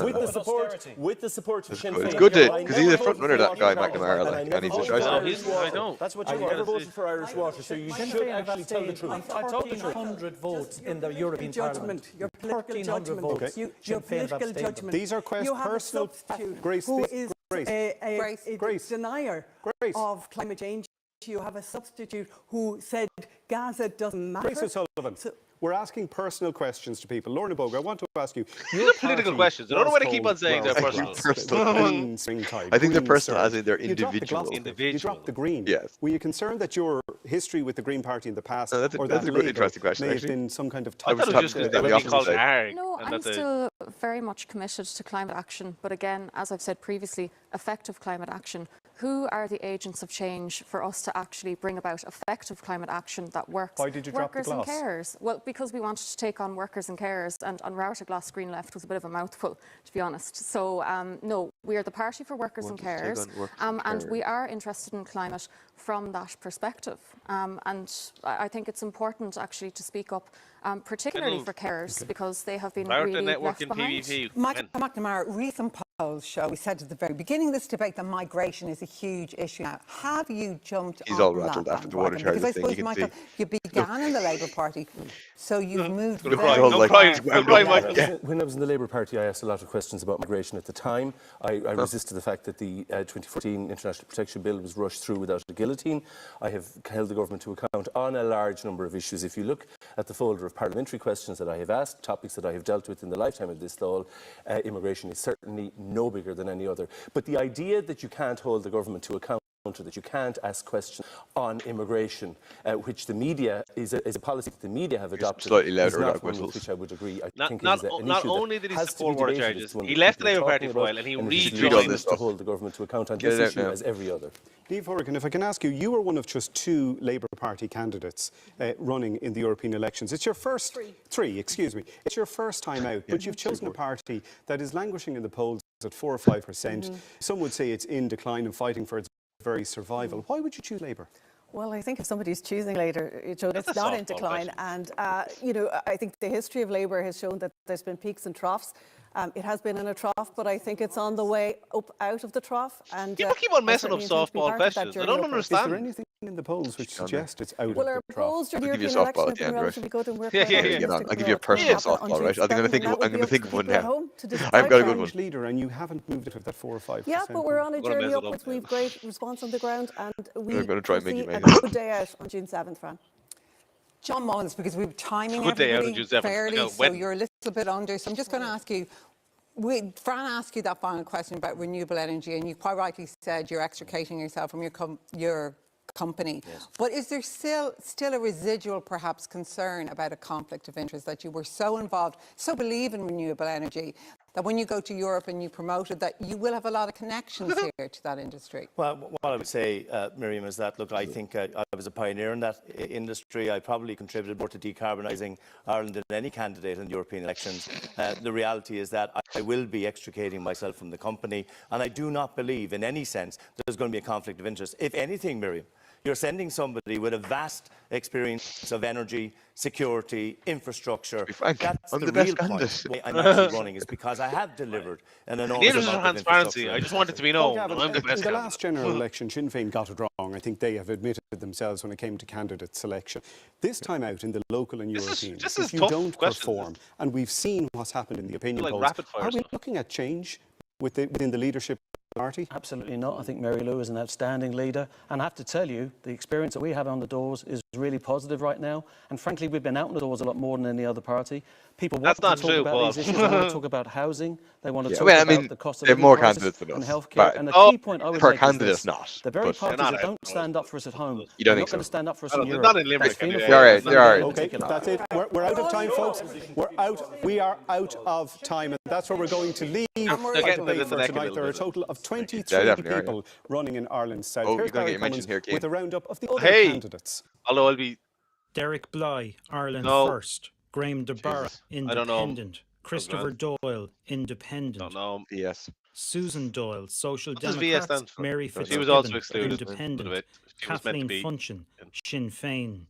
with the support of Sinn Féin. It's good because he's a front runner, that guy McNamara, and he's a choice. I know. That's what I you never voted for Irish water, so you should actually tell the truth. 1,300 votes in the European Parliament. Your political judgment. Your political judgment. These are personal. Grace, who is a denier of climate change. You have a substitute who said Gaza doesn't matter. Grace O'Sullivan. We're asking personal questions to people. Lorna Bogue, I want to ask you. These are political questions. I don't know why they keep on saying they're personal. I think they're personal as in they're individual. You dropped the Green. Yes. Were you concerned that your history with the Green Party in the past, or that that's a good, interesting question, may have been some kind of I thought it was just because they called ARG. No, I'm still very much committed to climate action. But again, as I've said previously, effective climate action. Who are the agents of change for us to actually bring about effective climate action that works? Why did you drop the Workers and gloss? carers. Well, because we wanted to take on workers and carers, and on Rárta Glas Green Left was a bit of a mouthful, to be honest. So, no, we are the party for workers and carers, and we are interested in climate from that perspective. And I think it's important actually to speak up, particularly for carers, because they have been really left behind. PBP. Michael McNamara, recent polls show, we said at the very beginning of this debate, that migration is a huge issue now. Have you jumped He's on all rattled after the water charges thing. Because I suppose, Michael, you began in the Labour Party, so you've moved very When I was in the Labour Party, I asked a lot of questions about migration at the time. I resisted the fact that the 2014 International Protection Bill was rushed through without a guillotine. I have held the government to account on a large number of issues. If you look at the folder of parliamentary questions that I have asked, topics that I have dealt with in the lifetime of this Dáil, immigration is certainly no bigger than any other. But the idea that you can't hold the government to account, that you can't ask questions on immigration, which the media is a policy that the media have adopted. Slightly louder, is not one with which I would agree. I think not it is an not issue only that did he has to support be water debated. charges, It's one he that left the people are Labour Party talking for a while about, and he we should rejoined do this to hold the government to account on this issue as every other. Niamh Horrigan, if I can ask you, you were one of just 2 Labour Party candidates running in the European elections. It's your first... Three, excuse me. It's your first time out, but you've chosen a party that is languishing in the polls at 4 or 5%. Some would say it's in decline and fighting for its very survival. Why would you choose Labour? Well, I think if somebody's choosing later, it's not in decline. And, you know, I think the history of Labour has shown that there's been peaks and troughs. It has been in a trough, but I think it's on the way up out of the trough. And people keep on messing up softball questions. I don't understand. Is there anything in the polls which suggests it's out of our the trough? polls during the European election have been relatively good, and we're I'll give you a personal softball, right? I'm going to think of one now. I've got a good one. Leader, and you haven't moved it at that 4 or 5%. Yeah, but we're on a journey upwards. We've great response on the ground, and we going to try and see make a good day out on June 7th, Fran. John Mullins, because we're timing Good day out on everybody June 7th. fairly, so you're a little bit under. So I'm just going to ask you, Fran asked you that final question about renewable energy, and you quite rightly said you're extricating yourself from your company. Yes. But is there still a residual, perhaps, concern about a conflict of interest, that you were so involved, so believe in renewable energy, that when you go to Europe and you promote it, that you will have a lot of connections here to that industry? Well, what I would say, Miriam, is that, look, I think I was a pioneer in that industry. I probably contributed more to decarbonising Ireland than any candidate in the European elections. The reality is that I will be extricating myself from the company, and I do not believe in any sense there's going to be a conflict of interest. If anything, Miriam, you're sending somebody with a vast experience of energy, security, infrastructure. That's I'm the the best real point candidate. why I'm actually running, is because I have delivered an enormous Needed amount of transparency. infrastructure. I just want it to be Paul known. Gavin, I'm the best in the candidate. last general election, Sinn Féin got it wrong. I think they have admitted themselves when it came to candidate selection. This time out in the local and European, if you don't perform, and we've seen what's happened in the opinion Like polls, rapid fire are we stuff. looking at change within the leadership party? Absolutely not. I think Mary Lou is an outstanding leader. And I have to tell you, the experience that we have on the doors is really positive right now. And frankly, we've been out on the doors a lot more than any other party. People want to talk about these issues. They want to talk about housing. They want to talk about the cost of they have living more crisis candidates than and us. healthcare. And the key point I would Per make is candidate, this. not. The very but- parties that don't stand up for us at home, You don't they're think not going so? to stand up for us I in don't- Europe. not in Limerick, That's Fianna anyway. Fáil, They're that's all right. in Okay, particular. that's it. We're out of time, folks. We are out of time, and that's where we're going to leave our getting debate it in the for neck a tonight. little There are a bit. total of 23 definitely are, people running in Ireland South. Oh, Here's you're going to Barry get mentioned Cummins here, Cian. with a roundup of the other Hey. candidates. Although I'll be... Derek Bly, Ireland No. First. Graham DeBarra, Jesus. I don't know. Independent. Christopher Doyle, Independent. Don't know. Yes. Susan Doyle, Social What does VS Democrats. stand for? Mary She was Fitzgibbon, also excluded. Independent. But she was meant to Kathleen be. Funchion, Sinn Féin.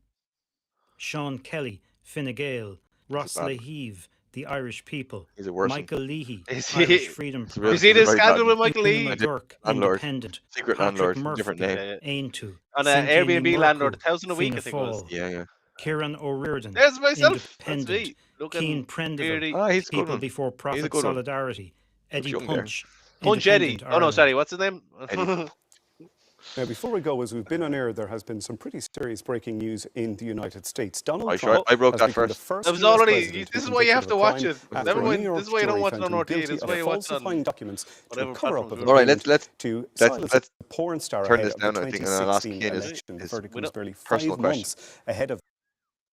Sean Kelly, Fine Gael. Ross bad man. Laheeve, the Irish People. He's a worse one. Michael Leahy, Is he- Irish Freedom It's a real- You see he's a this very scandal bad with man. Michael Lee? Una McGurk, Landlord. Independent. Secret Patrick landlord, Murphy, different name. Aintu. On Cynthia Airbnb Murku, landlord, $1,000 a week, Fianna I think it was. Fáil. Yeah. Kieran O'Riordan, There's myself. That's Independent. me. Keen Prendeville, Ah, he's a good People one. Before He's a Profit good one. Solidarity. Eddie young there. Punch, Punch Eddie. Independent Oh, no, sorry. Ireland. What's his name? Eddie. Now, before we go, as we've been on air, there has been some pretty serious breaking news in the United States. Donald I Trump broke has that become the first. first That was US already- president this to is be why you have convicted to of watch crime it. after a Everyone- New York this is why you don't jury watch it found on him RTÉ. guilty This is of why you watch it on falsifying documents to whatever cover up platforms of we're All right, agreement let's to let's silence let's a porn star turn ahead this of down, the I think, and the last 2016 Cian is election. The his verdict was barely personal 5 question. months ahead of.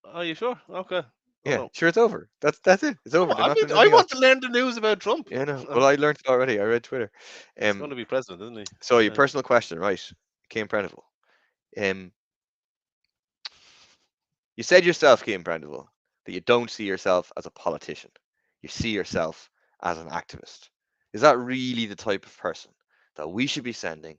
Are you sure? Okay. Yeah, no. sure, it's over. That's it. It's over. They're I not mean, doing I anything want else. to learn the news about Trump. Yeah, no. Well, I learned it already. I read Twitter. He's going to be president, isn't he? So your personal question, right? Cian Prendeville. You said yourself, Cian Prendeville, that you don't see yourself as a politician. You see yourself as an activist. Is that really the type of person that we should be sending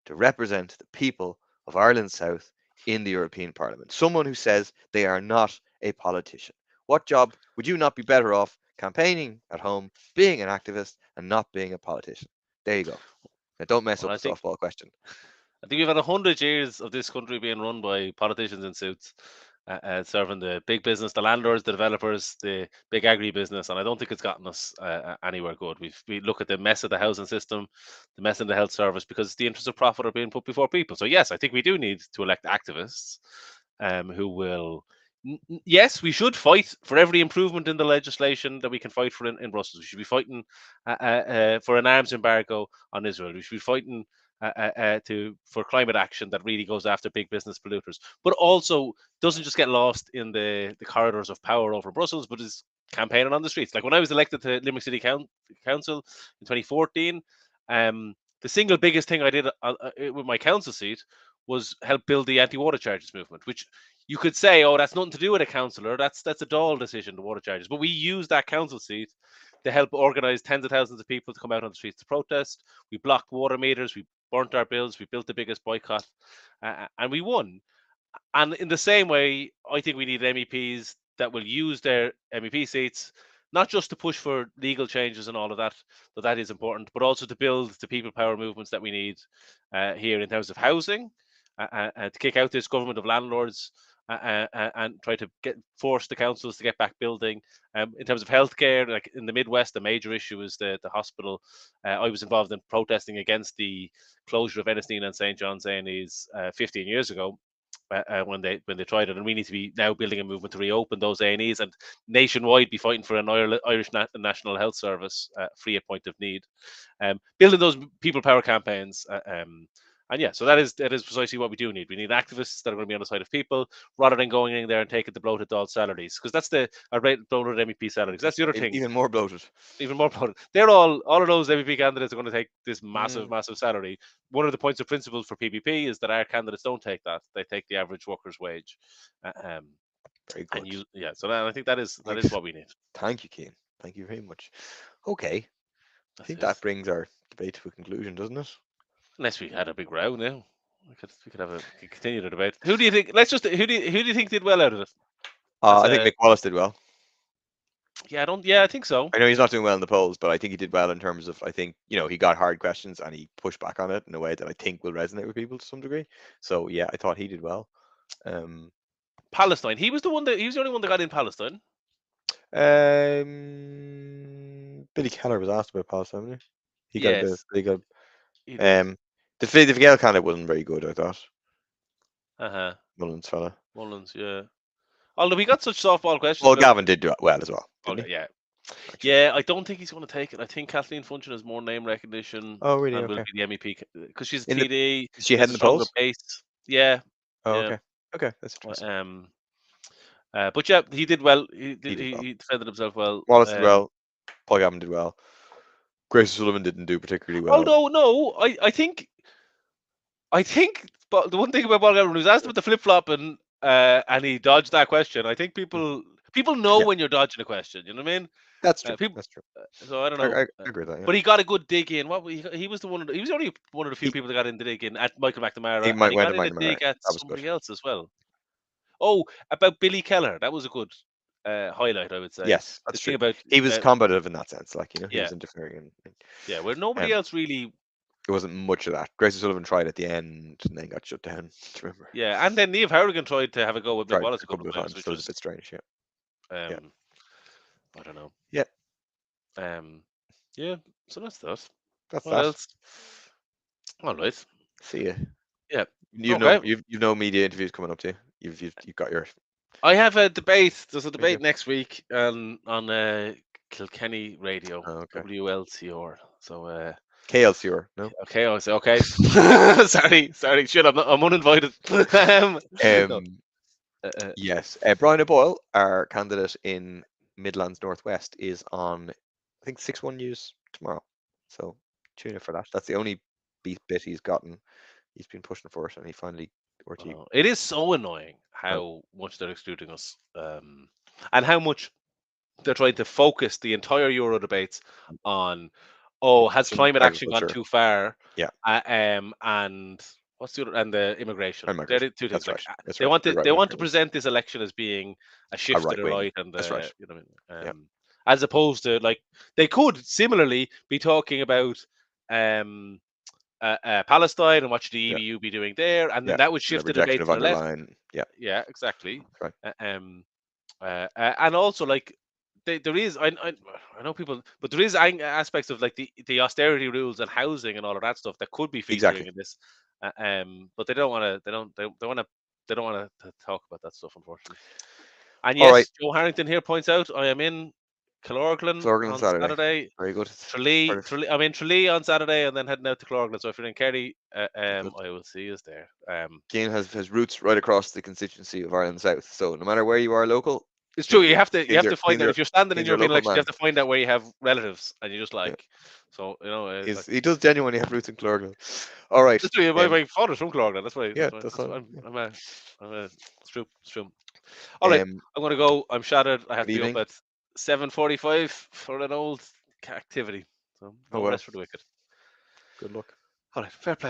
to represent the people of Ireland South in the European Parliament? Someone who says they are not a politician. What job would you not be better off campaigning at home, being an activist, and not being a politician? There you go. Now, don't mess Well, up I the think- softball question. I think we've had 100 years of this country being run by politicians in suits, serving the big business, the landlords, the developers, the big agri-business, and I don't think it's gotten us anywhere good. We look at the mess of the housing system, the mess in the health service, because the interests of profit are being put before people. So yes, I think we do need to elect activists who will. Yes, we should fight for every improvement in the legislation that we can fight for in Brussels. We should be fighting for an arms embargo on Israel. We should be fighting for climate action that really goes after big business polluters, but also doesn't just get lost in the corridors of power over Brussels, but is campaigning on the streets. Like when I was elected to Limerick City Council in 2014, the single biggest thing I did with my council seat was help build the anti-water charges movement, which you could say, oh, that's nothing to do with a councillor. That's a Dáil decision, the water charges. But we used that council seat to help organise tens of thousands of people to come out on the streets to protest. We blocked water meters. We burnt our bills. We built the biggest boycott, and we won. And in the same way, I think we need MEPs that will use their MEP seats not just to push for legal changes and all of that, though that is important, but also to build the people power movements that we need here in terms of housing, to kick out this government of landlords, and try to force the councils to get back building. In terms of healthcare, like in the Midwest, the major issue is the hospital. I was involved in protesting against the closure of Ennisteen and St. John's A&Es 15 years ago. When they tried it, and we need to be now building a movement to reopen those A&Es and nationwide be fighting for an Irish National Health Service free at point of need, building those people power campaigns And yeah, so that is precisely what we do need. We need activists that are going to be on the side of people, rather than going in there and taking the bloated doll salaries, because that's the bloated MEP salaries. That's the other thing. Even more bloated. Even more bloated. They're all of those MEP candidates are going to take this massive salary. One of the points of principle for PBP is that our candidates don't take that; they take the average worker's wage. Very good. So I think that is what we need. Thank you, Cian. Thank you very much. Okay, I think that brings our debate to a conclusion, doesn't it? Unless we had a big row now, we could continue the debate. Who do you think? Who do you think did well out of it? I think Mick Wallace did well. Yeah, I think so. I know he's not doing well in the polls, but I think he did well in terms of, I think, he got hard questions and he pushed back on it in a way that I think will resonate with people to some degree. So yeah, I thought he did well. Palestine. He was the only one that got in Palestine. Billy Keller was asked about Palestine, wasn't he? He got the Fine Gael candidate wasn't very good, I thought. Mullins fella. Mullins, yeah. Although we got such softball questions. Well, Gavin did do well as well. Yeah. Yeah, I don't think he's going to take it. I think Kathleen Funchion has more name recognition. Oh, really? And will be the MEP because she's a TD. Is she heading the polls? Base. Yeah. Oh, yeah. Okay, that's interesting. But yeah, he did well. He defended himself well. Wallace did well. Paul Gavin did well. Grace Sullivan didn't do particularly well. Although no, I think but the one thing about Paul Gavin, when he was asked about the flip flop and he dodged that question, I think people know when you're dodging a question. You know what I mean? That's true. That's true. So I don't know. I agree with that. Yeah. But he got a good dig in. He was only one of the few people that got in the dig in at Michael McNamara. He got in the dig at somebody else as well. Oh, about Billy Keller, that was a good highlight, I would say. Yes, that's true. He was combative in that sense, he was interfering. Yeah, where nobody else really. There wasn't much of that. Grace Sullivan tried at the end and then got shut down. Remember? Yeah, and then Niamh Hourigan tried to have a go with Mick Wallace a couple of times, which was a bit strange. I don't know. Yeah. Yeah. So that's that. That's what else? All right. See ya. Yeah. You've no media interviews coming up to you. You've got your. I have a debate. There's a debate next week on Kilkenny Radio, WLCR. So. KLCR, no. Okay. sorry. Shit, I'm uninvited. Yes. Brian O'Boyle, our candidate in Midlands Northwest, is on, I think, 6-1 News tomorrow. So tune in for that. That's the only bit he's gotten. He's been pushing for it, and he finally. It is so annoying how much they're excluding us, and how much they're trying to focus the entire Euro debates on. Oh, has climate action gone too far? Yeah. And what's the other? And the immigration. They're two things. That's they want to present this election as being a shift to the right, and that's right. You know what I mean? As opposed to they could similarly be talking about Palestine and what should the EU be doing there, and then that would shift the debate to the left. Yeah, exactly. Right. And also there is I know people, but there is aspects of the austerity rules and housing and all of that stuff that could be featuring in this, but they don't want to talk about that stuff, unfortunately. And yes, Joe Harrington here points out I am in Killorglin on Saturday. Very good. I'm in Tralee on Saturday and then heading out to Killorglin. So if you're in Kerry, I will see you there. Cian has roots right across the constituency of Ireland South. So no matter where you are local. It's true. You have to find out if you're standing in European elections. You have to find out where you have relatives, and you just So he does genuinely have roots in Killorglin. All right. That's true. My father's from Killorglin. That's why. Yeah, that's it's true. It's true. All right, I'm going to go. I'm shattered. I have to be up at 7:45 for an old activity. So no rest for the wicked. Good luck. All right, fair play.